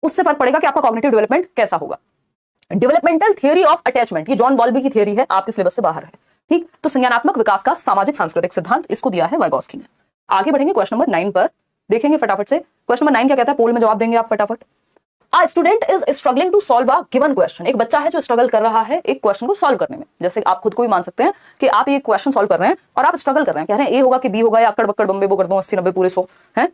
उससे फर्क पड़ेगा कि आपका कॉग्निटिव डेवलपमेंट कैसा होगा। डेवलपमेंटल थियरी ऑफ अटैचमेंट, ये जॉन बॉल्बी की थियरी है, आपके सिलेबस से बाहर है, ठीक। तो संज्ञानात्मक विकास का सामाजिक सांस्कृतिक सिद्धांत, इसको दिया है वाइगोस्की ने। आगे बढ़ेंगे क्वेश्चन नंबर 9 पर, देखेंगे फटाफट से। क्वेश्चन नंबर 9 क्या कहता है, पोल में जवाब देंगे आप फटाफट। A student is struggling to solve a given question, एक बच्चा है जो स्ट्रगल कर रहा है एक क्वेश्चन को सॉल्व करने में। जैसे आप खुद को भी मान सकते हैं कि आप ये क्वेश्चन सॉल्व कर रहे हैं और आप स्ट्रगल कर रहे हैं, कह रहे हैं ए होगा कि बी होगा, या अक्कड़ बक्कड़ बम्बे बो कर दूं 80 90 पूरे 100 है,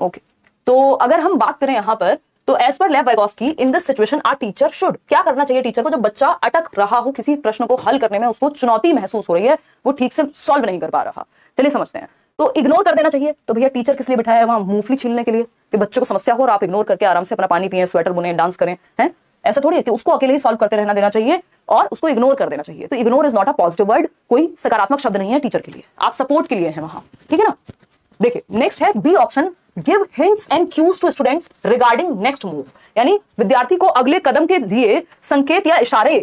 ओके। तो अगर हम बात करें यहां पर, तो as per Lev Vygotsky in this situation our teacher should, क्या करना चाहिए टीचर को जब बच्चा अटक रहा हो किसी प्रश्न को हल करने में, उसको चुनौती महसूस हो रही है, वो ठीक से सॉल्व नहीं कर पा रहा। चलिए समझते हैं। तो इग्नोर कर देना चाहिए, तो भैया टीचर किस लिए बिठाया है वहां, मूंगफली छीलने के लिए, कि बच्चे को समस्या हो और आप इग्नोर करके आराम से अपना पानी पिए, स्वेटर बुने, डांस करें, हैं? ऐसा थोड़ी है कि उसको अकेले ही सॉल्व करते रहना देना चाहिए और उसको इग्नोर कर देना चाहिए। तो ignore is not a positive word, कोई सकारात्मक शब्द नहीं है टीचर के लिए, आप सपोर्ट के लिए हैं वहां, ठीक है ना। देखिए नेक्स्ट है B option, give hints and cues to students regarding next move, यानी विद्यार्थी को अगले कदम के लिए संकेत या इशारे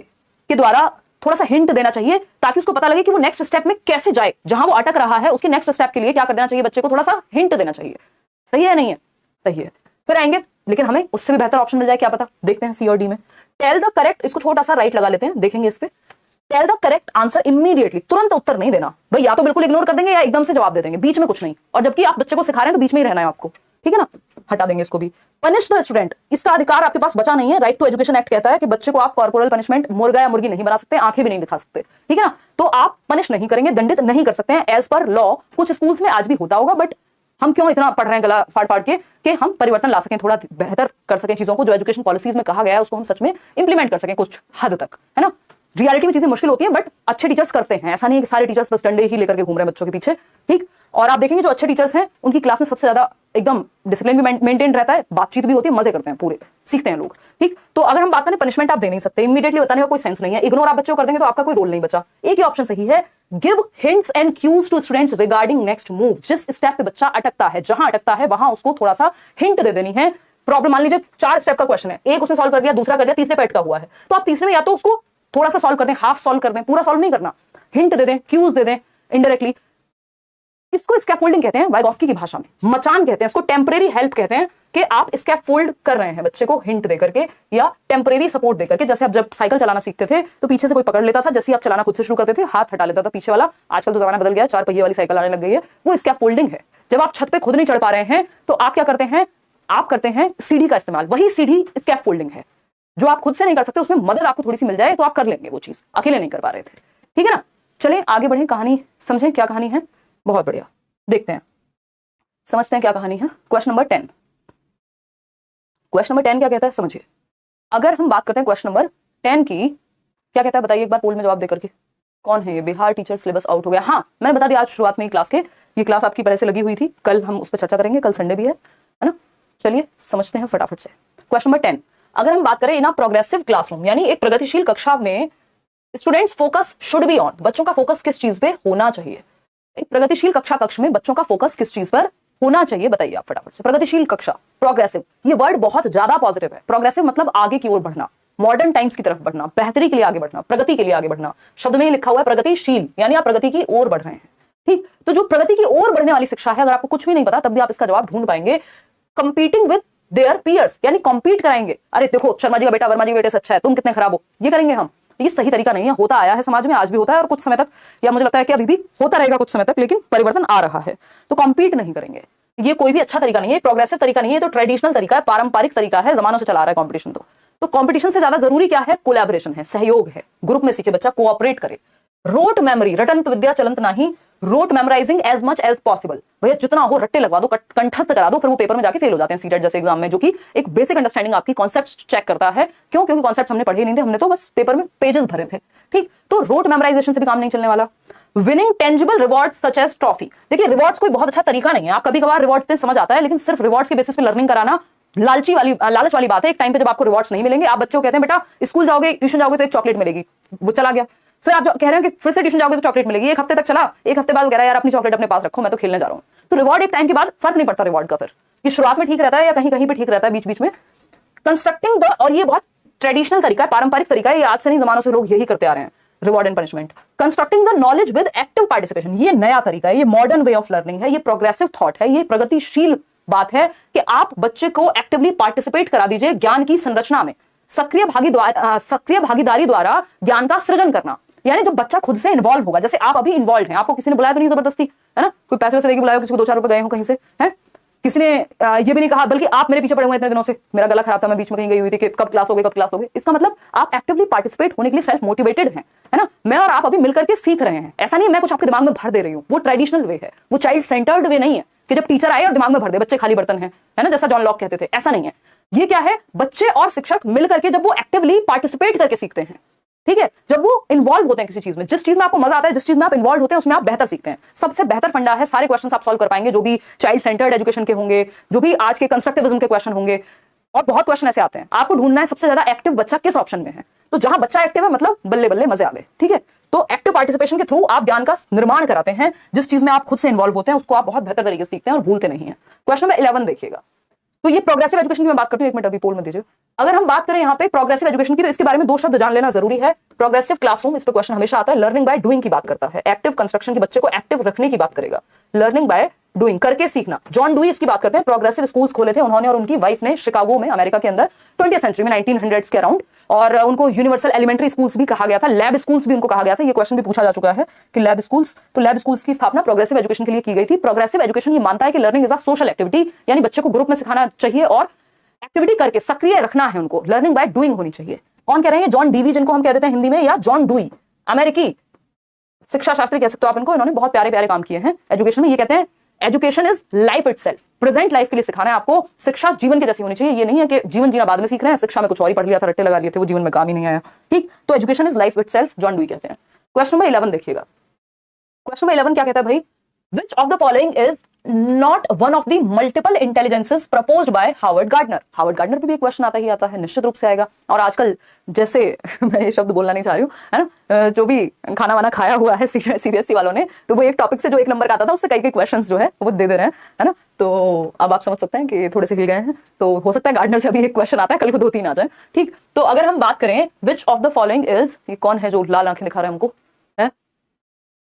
के द्वारा थोड़ा सा हिंट देना चाहिए, ताकि उसको पता लगे कि वो नेक्स्ट स्टेप में कैसे जाए, जहां वो अटक रहा है उसके नेक्स्ट स्टेप के लिए क्या कर देना चाहिए, बच्चे को थोड़ा सा हिंट देना चाहिए। सही है नहीं है? सही है। फिर आएंगे, लेकिन हमें उससे भी बेहतर ऑप्शन मिल जाए, क्या पता, देखते हैं सी और डी में। टेल द करेक्ट, इसको छोटा सा राइट लगा लेते हैं, देखेंगे इस पे। Tell the correct answer immediately, तुरंत उत्तर नहीं देना भाई, या तो बिल्कुल इग्नोर कर देंगे या एकदम से जवाब दे देंगे, बीच में कुछ नहीं। और जबकि आप बच्चे को सिखा रहे हैं तो बीच में ही रहना है आपको, ठीक है ना। हटा देंगे इसको भी। पनिश द स्टूडेंट, इसका अधिकार आपके पास बचा नहीं है। राइट टू एजुकेशन एक्ट कहता है कि बच्चे को आप कॉर्पोरल पनिशमेंट, मुर्गा या मुर्गी नहीं बना सकते, आंखें भी नहीं दिखा सकते, ठीक है ना। तो आप पनिश नहीं करेंगे, दंडित नहीं कर सकते हैं एज पर लॉ। कुछ स्कूल्स में आज भी होता होगा, बट हम क्यों इतना पढ़ रहे हैं गला फाड़ फाड़ के कि हम परिवर्तन ला सकें, थोड़ा बेहतर कर सकें चीजों को, जो एजुकेशन पॉलिसीज में कहा गया है उसको हम सच में इंप्लीमेंट कर सकें कुछ हद तक, है ना। रियलिटी में चीजें मुश्किल होती हैं, बट अच्छे टीचर्स करते हैं। ऐसा नहीं है कि सारे टीचर्स बस डंडे ही लेकर के घूम रहे हैं बच्चों के पीछे, ठीक। और आप देखेंगे जो अच्छे टीचर्स हैं उनकी क्लास में सबसे ज्यादा एकदम डिसिप्लिन भी मेंटेन रहता है, बातचीत भी होती है, मजे करते हैं, पूरे सीखते हैं लोग, ठीक। तो अगर हम बात करें, पनिशमेंट आप दे नहीं सकते, इमीडिएटली बताने का कोई सेंस नहीं है, इग्नोर आप बच्चों को कर देंगे तो आपका कोई रोल नहीं बचा। एक ही ऑप्शन सही है, give hints and cues to students regarding next move. जिस स्टेप पे बच्चा अटकता है, जहां अटकता है वहां उसको थोड़ा सा हिंट दे देनी है। प्रॉब्लम मान लीजिए 4 स्टेप का क्वेश्चन है, एक उसने सॉल्व कर दिया, दूसरा कर दिया, तीसरे पे अटका हुआ है, तो आप तीसरे में या तो उसको थोड़ा सा सॉल्व कर दें, हाफ सॉल्व कर दें, पूरा सॉल्व नहीं करना, हिंट दे दें, क्यूज दे दें इनडायरेक्टली। इसको स्कैफोल्डिंग कहते हैं वाइगोस्की की भाषा में, मचान कहते हैं इसको, टेम्परेरी हेल्प कहते हैं कि आप स्कैफोल्ड कर रहे हैं बच्चे को हिंट देकर के या टेम्परेरी सपोर्ट देकर के। जैसे आप जब साइकिल चलाना सीखते थे तो पीछे से कोई पकड़ लेता था, जैसे आप चलाना खुद से शुरू करते थे हाथ हटा लेता था पीछे वाला। आजकल तो जमाना बदल गया, 4 पहिए वाली साइकिल आने लग गई है, वो स्कैफोल्डिंग है। जब आप छत पे खुद नहीं चढ़ पा रहे हैं तो आप क्या करते हैं, आप करते हैं सीढ़ी का इस्तेमाल, वही सीढ़ी स्कैफोल्डिंग है। जो आप खुद से नहीं कर सकते उसमें मदद आपको थोड़ी सी मिल जाए तो आप कर लेंगे वो चीज, अकेले नहीं कर पा रहे थे, ठीक है ना। चलिए आगे बढ़े, कहानी समझें क्या कहानी है। बहुत बढ़िया, देखते हैं, समझते हैं क्या कहानी है। क्वेश्चन नंबर 10, क्वेश्चन नंबर 10 क्या कहता है समझिए। अगर हम बात करते हैं क्वेश्चन नंबर 10 की, क्या कहता है बताइए एक बार पोल में जवाब देकर के। कौन है ये, बिहार टीचर सिलेबस आउट हो गया। हाँ मैंने बता दिया आज शुरुआत में ही क्लास के, ये क्लास आपकी पहले से लगी हुई थी, कल हम उस पर चर्चा करेंगे, कल संडे भी है ना। चलिए समझते हैं फटाफट से। क्वेश्चन नंबर 10, अगर हम बात करें इन अ प्रोग्रेसिव क्लासरूम, यानी एक प्रगतिशील कक्षा में students focus should be on, बच्चों का फोकस किस चीज पे होना चाहिए। एक प्रगतिशील कक्ष में बच्चों का फोकस किस चीज पर होना चाहिए बताइए आप फटाफट से। प्रगतिशील कक्षा, प्रोग्रेसिव, ये वर्ड बहुत ज्यादा पॉजिटिव है। प्रोग्रेसिव मतलब आगे की ओर बढ़ना, मॉडर्न टाइम्स की तरफ बढ़ना, बेहतरी के लिए आगे बढ़ना, प्रगति के लिए आगे बढ़ना। शब्द में लिखा हुआ है प्रगतिशील, यानी आप प्रगति की ओर बढ़ रहे हैं, ठीक। तो जो प्रगति की ओर बढ़ने वाली शिक्षा है, अगर आपको कुछ भी नहीं पता तब भी आप इसका जवाब ढूंढ पाएंगे। कंपीटिंग विद देयर पीयर्स, यानी कॉम्पीट कराएंगे। अरे देखो शर्मा जी का बेटा वर्मा जी के बेटे से अच्छा है, तुम कितने खराब हो, ये करेंगे हम। ये सही तरीका नहीं है, होता आया है समाज में, आज भी होता है और कुछ समय तक, या मुझे लगता है कि अभी भी होता रहेगा कुछ समय तक, लेकिन परिवर्तन आ रहा है। तो कॉम्पीट नहीं करेंगे, ये कोई भी अच्छा तरीका नहीं है, प्रोग्रेसिव तरीका नहीं है, तो ट्रेडिशनल तरीका है, पारंपरिक तरीका है, जमानों से चला रहा है कॉम्पिटिशन। तो कॉम्पिटिशन से ज्यादा जरूरी क्या है, कोलैबोरेशन है, सहयोग है, ग्रुप में सीखे बच्चा, कोऑपरेट करे। रोट मेमोरी, रटंत विद्या चलंत नहीं, rote memorising as much as possible. भैया जितना हो रट्टे लगवा दो, कंठस्थ करा दो, फिर वो पेपर में जाके फेल हो जाते हैं सीटेट जैसे एग्जाम में, जो कि एक बेसिक अंडरस्टैंडिंग आपकी कॉन्सेप्ट चेक करता है। क्यों, क्योंकि कॉन्सेप्ट हमने पढ़े नहीं थे, हमने तो बस पेपर में पेजेस भरे थे, ठीक। तो रोट मेमोराइजेशन से भी काम नहीं चलने वाला। Winning tangible rewards such as trophy, देखिए रिवॉर्ड्स कोई बहुत अच्छा तरीका नहीं है, आप कभी कभार रिवॉर्ड्स दें समझ आता है, लेकिन सिर्फ रिवॉर्ड्स के बेसिस पे लर्निंग कराना लालच वाली बात है। एक टाइम पे जब आपको रिवॉर्ड्स नहीं मिलेंगे, आप बच्चों को कहते हैं बेटा स्कूल जाओगे, ट्यूशन जाओगे तो एक चॉकलेट मिलेगी, वो चला गया। फिर आप कह रहे हो कि फिर से ट्यूशन जाओगे तो चॉकलेट मिलेगी, एक हफ्ते तक चला, एक हफ्ते बाद वो कह रहा है यार अपनी चॉकलेट अपने पास रखो, मैं तो खेलने जा रहा हूं। तो रिवॉर्ड एक टाइम के बाद फर्क नहीं पड़ता रिवॉर्ड का, फिर ये शुरुआत में ठीक रहता है या कहीं कहीं पे ठीक रहता है बीच बीच में। कंस्ट्रक्टिंग द, और ये बहुत ट्रेडिशनल तरीका है, पारंपरिक तरीका है, ये आज से नहीं जमानों से लोग यही करते आ रहे हैं, reward and punishment. Constructing the knowledge with active participation, ये नया तरीका है, ये मॉडर्न वे ऑफ लर्निंग है, ये प्रोग्रेसिव थॉट है, ये प्रगतिशील बात है कि आप बच्चे को एक्टिवली पार्टिसिपेट करा दीजिए ज्ञान की संरचना में। सक्रिय भागीदारी द्वारा ज्ञान का सृजन करना, यानी जब बच्चा खुद से इन्वॉल्व होगा, जैसे आप अभी इन्वॉल्व हैं, आपको किसी ने बुलाया तो नहीं जबरदस्ती, है ना, कोई पैसे वैसे देके बुलाया, किसी को 2-4 रुपए गए हो कहीं से, है, किसी ने ये भी नहीं कहा, बल्कि आप मेरे पीछे पड़े हुए इतने दिनों से, मेरा गला खराब था, मैं बीच में कहीं गई हुई थी कि कब क्लास लोगे कब क्लास लोगे। इसका मतलब आप एक्टिवली पार्टिसिपेट होने के लिए सेल्फ मोटिवेटेड हैं, है ना। मैं और आप अभी मिलकर के सीख रहे हैं, ऐसा नहीं मैं कुछ आपके दिमाग में भर दे रही हूँ, वो ट्रेडिशनल वे है, वो चाइल्ड सेंटर्ड वे नहीं है कि जब टीचर आए और दिमाग में भर दे, बच्चे खाली बर्तन है ना, जैसा जॉन लॉक कहते थे, ऐसा नहीं है। ये क्या है, बच्चे और शिक्षक मिलकर के जब वो एक्टिवली पार्टिसिपेट करके सीखते हैं, ठीक है, जब वो इन्वॉल्व होते हैं किसी चीज में, जिस चीज में आपको मजा आता है, जिस चीज में आप इन्वॉल्व होते हैं उसमें आप बेहतर सीखते हैं। सबसे बेहतर फंडा है, सारे क्वेश्चंस आप सॉल्व कर पाएंगे, जो भी चाइल्ड सेंटर्ड एजुकेशन के होंगे, जो भी आज के कंस्ट्रक्टिविज्म के क्वेश्चन होंगे, और बहुत क्वेश्चन ऐसे आते हैं। आपको ढूंढना है सबसे ज्यादा एक्टिव बच्चा किस ऑप्शन में है, तो जहां बच्चा एक्टिव है मतलब बल्ले बल्ले मजे आ गए, ठीक है। तो एक्टिव पार्टिसिपेशन के थ्रू आप ज्ञान का निर्माण कराते हैं, जिस चीज में आप खुद से इन्वॉल्व होते हैं उसको आप बहुत बेहतर तरीके से सीखते हैं और भूलते नहीं है। क्वेश्चन नंबर 11 देखिएगा, तो ये प्रोग्रेसिव एजुकेशन की मैं बात करती हूँ, एक मिनट अभी पोल में दीजिए। अगर हम बात करें यहाँ पे प्रोग्रेसिव एजुकेशन की, तो इसके बारे में 2 शब्द जान लेना जरूरी है। प्रोग्रेसिव क्लासरूम, इस पे क्वेश्चन हमेशा आता है। लर्निंग बाय डूइंग की बात करता है, एक्टिव कंस्ट्रक्शन के बच्चे को एक्टिव रखने की बात करेगा। लर्निंग बाय डूइंग, करके सीखना। जॉन डुई इसकी बात करते हैं, प्रोग्रेसिव स्कूल्स खोले थे उन्होंने और उनकी वाइफ ने शिकागो में, अमेरिका के अंदर 20th सेंचुरी में 1900s के अराउंड, और उनको यूनिवर्सल एलिमेंट्री स्कूल्स भी कहा गया था, लैब स्कूल्स भी उनको कहा गया था। ये क्वेश्चन भी पूछा जा चुका है कि लैब स्कूल्स, तो लैब स्कूल्स की स्थापना प्रोग्रेसिव एजुकेशन के लिए की गई थी। प्रोग्रेसिव एजुकेशन ये मानता है कि learning is a social activity, यानी बच्चे को ग्रुप में सिखाना चाहिए और एक्टिविटी करके सक्रिय रखना है उनको। लर्निंग बाय डूइंग होनी चाहिए। कौन कह रहे हैं, जॉन डीवी जिनको हम कह देते हैं हिंदी में, या जॉन डुई, अमेरिकी शिक्षा शास्त्री कह सकते हो आप इनको। इन्होंने बहुत प्यारे प्यारे काम किए हैं एजुकेशन में। ये कहते हैं education is life itself, present life के लिए सिखाना है आपको। शिक्षा जीवन के जैसी होनी चाहिए, ये नहीं है कि जीवन जीना बाद में सीख रहे हैं, शिक्षा में कुछ और ही पढ़ लिया था, रट्टे लगा लिए थे, वो जीवन में काम ही नहीं आया। ठीक, तो education is life itself, John dewy कहते हैं। क्वेश्चन नंबर 11 देखिएगा। क्वेश्चन नंबर 11 क्या कहता है भाई, विच of the following is not one of the multiple intelligences proposed by Harvard gardener. Harvard gardener पे भी एक क्वेश्चन आता ही आता है, निश्चित रूप से आएगा। और आजकल जैसे मैं ये शब्द बोलना नहीं चाह रही हूँ, है ना, जो भी खाना वाना खाया हुआ है सीबीएसई वालों ने, तो वो एक टॉपिक से जो एक नंबर का आता था उससे कई क्वेश्चन जो है वो दे रहे हैं, है ना। तो अब आप समझ सकते हैं कि थोड़े से हिल गए हैं, तो हो सकता है गार्डनर से अभी एक क्वेश्चन आता है, कल को 2-3 आ जाए। ठीक, तो अगर हम बात करें विच ऑफ द फॉलोइंग इज, ये कौन है जो लाल आंखें दिखा रहा है हमको, है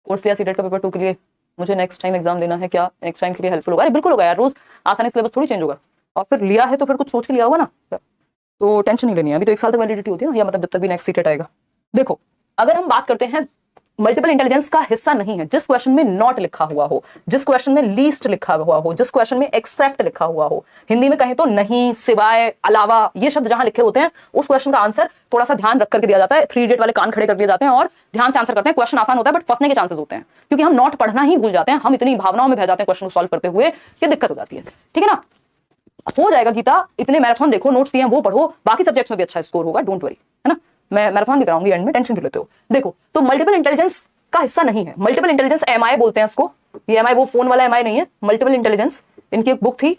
कोर्स लिया सीटेट का पेपर 2 के लिए, मुझे नेक्स्ट टाइम एग्जाम देना है, क्या नेक्स्ट टाइम के लिए हेल्पफुल होगा? अरे बिल्कुल होगा यार, रोज आसानी सिलेबस थोड़ी चेंज होगा, और फिर लिया है तो फिर कुछ सोच के लिया होगा ना, तो टेंशन नहीं लेनी है। अभी तो 1 साल तक वैलिडिटी होती है ना, या मतलब जब तक भी नेक्स्ट सीटेट आएगा। देखो, अगर हम बात करते हैं मल्टीपल इंटेलिजेंस का हिस्सा नहीं है, जिस क्वेश्चन में नॉट लिखा हुआ हो, जिस क्वेश्चन में लीस्ट लिखा हुआ हो, जिस क्वेश्चन में एक्सेप्ट लिखा हुआ हो, हिंदी में कहें तो नहीं, सिवाय, अलावा, ये शब्द जहां लिखे होते हैं, उस क्वेश्चन का आंसर थोड़ा सा ध्यान रख करके दिया जाता है। 3 इडियट वाले कान खड़े कर दिए जाते हैं और ध्यान से आंसर करते हैं। क्वेश्चन आसान होता है बट फंसने के चांसेस होते हैं, क्योंकि हम नॉट पढ़ना ही भूल जाते हैं, हम इतनी भावनाओं में बह जाते हैं क्वेश्चन को सॉल्व करते हुए कि दिक्कत हो जाती है। ठीक है ना, हो जाएगा गीता, इतने मैराथन देखो, नोट्स दिए हैं वो पढ़ो, बाकी सब्जेक्ट्स में भी अच्छा स्कोर होगा, डोंट वरी, है ना। मैं मैराथन भी कराऊंगी एंड में, टेंशन क्यों लेते हो। देखो, तो मल्टीपल इंटेलिजेंस का हिस्सा नहीं है। मल्टीपल इंटेलिजेंस एमआई बोलते हैं इसको, ये एमआई वो फोन वाला एमआई नहीं है, मल्टीपल इंटेलिजेंस। इनकी एक बुक थी,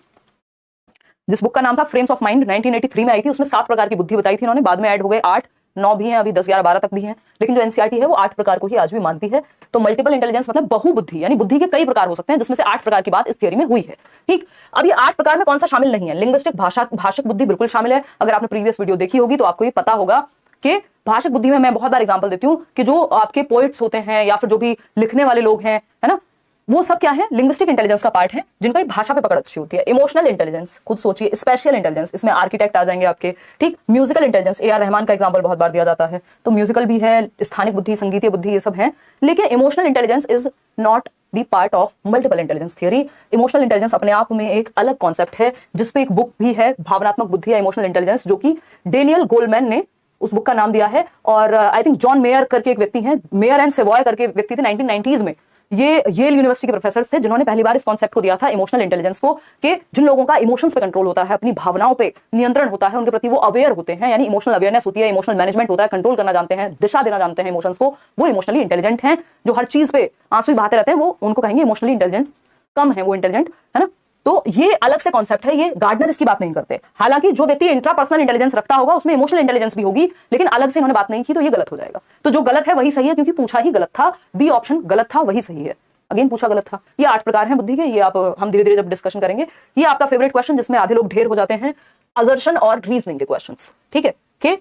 जिस बुक का नाम था फ्रेम्स ऑफ माइंड, 1983 में आई थी। उसमें 7 प्रकार की बुद्धि बताई थी इन्होंने, बाद में ऐड हो गए 8, 9 भी हैं, अभी 10, 11, 12 तक भी हैं, लेकिन जो एनसीईआरटी है वो 8 प्रकार को ही आज भी मानती है। तो मल्टीपल इंटेलिजेंस मतलब बहुबुद्धि, यानी बुद्धि के कई प्रकार हो सकते हैं, जिसमें से 8 प्रकार की बात इस थियरी में हुई है। ठीक, अब ये 8 प्रकार में कौन सा शामिल नहीं है? लिंग्विस्टिक, भाषिक बुद्धि बिल्कुल शामिल है। अगर आपने प्रीवियस वीडियो देखी होगी तो आपको ये पता होगा कि भाषिक बुद्धि में मैं बहुत बार एग्जांपल देती हूँ कि जो आपके पोइट्स होते हैं या फिर जो भी लिखने वाले लोग हैं, है ना, वो सब क्या है, लिंग्विस्टिक इंटेलिजेंस का पार्ट है, जिनका भाषा पे पकड़ अच्छी होती है। इमोशनल इंटेलिजेंस, खुद सोचिए, स्पेशल इंटेलिजेंस, इसमें आर्किटेक्ट आ जाएंगे आपके। ठीक, musical intelligence, A R Rahman का एग्जांपल बहुत बार दिया जाता है, तो म्यूजिकल भी है, स्थानिक बुद्धि, संगीतीय बुद्धि, ये सब है। लेकिन emotional intelligence is not the part of multiple intelligence theory. Emotional intelligence अपने आप में एक अलग कॉन्सेप्ट है, जिसपे एक बुक भी है, भावनात्मक बुद्धि या इमोशनल इंटेलिजेंस, जो कि डेनियल गोलमैन ने उस बुक का नाम दिया है। और आई थिंक जॉन मेयर करके एक व्यक्ति हैं, मेयर एंड सेवॉय करके व्यक्ति थे, 1990s में ये येल यूनिवर्सिटी के प्रोफेसर थे, जिन्होंने पहली बार इस कॉन्सेप्ट को दिया था, इमोशनल इंटेलिजेंस को, कि जिन लोगों का इमोशंस पे कंट्रोल होता है, अपनी भावनाओं पे नियंत्रण होता है, उनके प्रति वो अवेयर होते हैं, यानी इमोशनल अवेयरनेस होती है, इमोशनल मैनेजमेंट होता है, कंट्रोल करना जानते हैं, दिशा देना जानते हैं इमोशंस को, वो इमोशनली इंटेलिजेंट हैं। जो हर चीज पे आंसू ही बहाते रहते हैं, वो उनको कहेंगे इमोशनली इंटेलिजेंट, कम है वो इंटेलिजेंट, है ना। तो ये अलग से कॉन्सेप्ट है, ये गार्डनर इसकी बात नहीं करते। हालांकि जो व्यक्ति इंट्रापर्सनल इंटेलिजेंस रखता होगा उसमें इमोशनल इंटेलिजेंस भी होगी, लेकिन अलग से इन्होंने बात नहीं की, तो ये गलत हो जाएगा। तो जो गलत है वही सही है, क्योंकि पूछा ही गलत था, बी ऑप्शन गलत था, वही सही है। अगेन पूछा गलत था। ये 8 प्रकार हैं बुद्धि के, ये आप हम धीरे धीरे जब डिस्कशन करेंगे। ये आपका फेवरेट क्वेश्चन, जिसमें आधे लोग ढेर हो जाते हैं, असर्शन और रीजनिंग के क्वेश्चंस। ठीक है, कि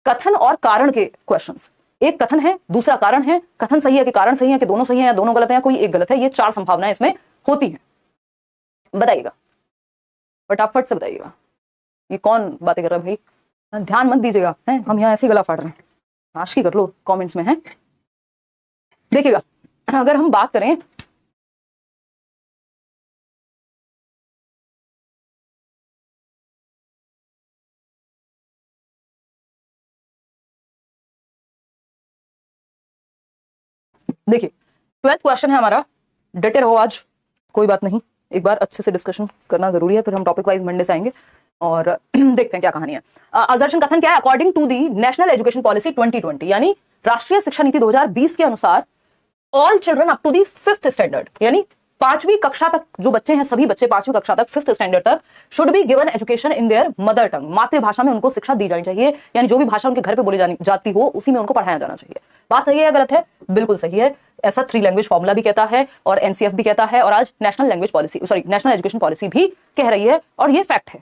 कथन और कारण के क्वेश्चंस। एक कथन है, दूसरा कारण है, कथन सही है कि कारण सही है कि दोनों सही है या दोनों गलत है, कोई एक गलत है, ये 4 संभावनाएं इसमें होती हैं। बताइएगा, फटाफट से बताइएगा, ये कौन बातें कर रहा है भाई, ध्यान मत दीजिएगा, हैं हम यहाँ ऐसे गला फाड़ रहे हैं, आशिकी कर लो कमेंट्स में, हैं। देखिएगा, अगर हम बात करें देखिए, 12th क्वेश्चन है हमारा, डटे रहो आज, कोई बात नहीं, एक बार अच्छे से डिस्कशन करना जरूरी है, फिर हम टॉपिक वाइज मंडे से आएंगे और देखते हैं क्या कहानी है। असर्शन कथन क्या है, according to the national education policy 2020, यानी राष्ट्रीय शिक्षा नीति 2020 के अनुसार all children up to the 5th standard, यानी 5वीं कक्षा तक जो बच्चे हैं, सभी बच्चे 5वीं कक्षा तक, 5th स्टैंडर्ड तक, should be given education in their mother tongue, मातृभाषा में उनको शिक्षा दी जानी चाहिए, यानी जो भी भाषा उनके घर पे बोली जाती हो उसी में उनको पढ़ाया जाना चाहिए। बात सही है या गलत है? बिल्कुल सही है। ऐसा 3 लैंग्वेज फॉर्मूला भी कहता है और एनसीएफ भी कहता है और आज national language policy, sorry national education policy भी कह रही है, और ये फैक्ट है।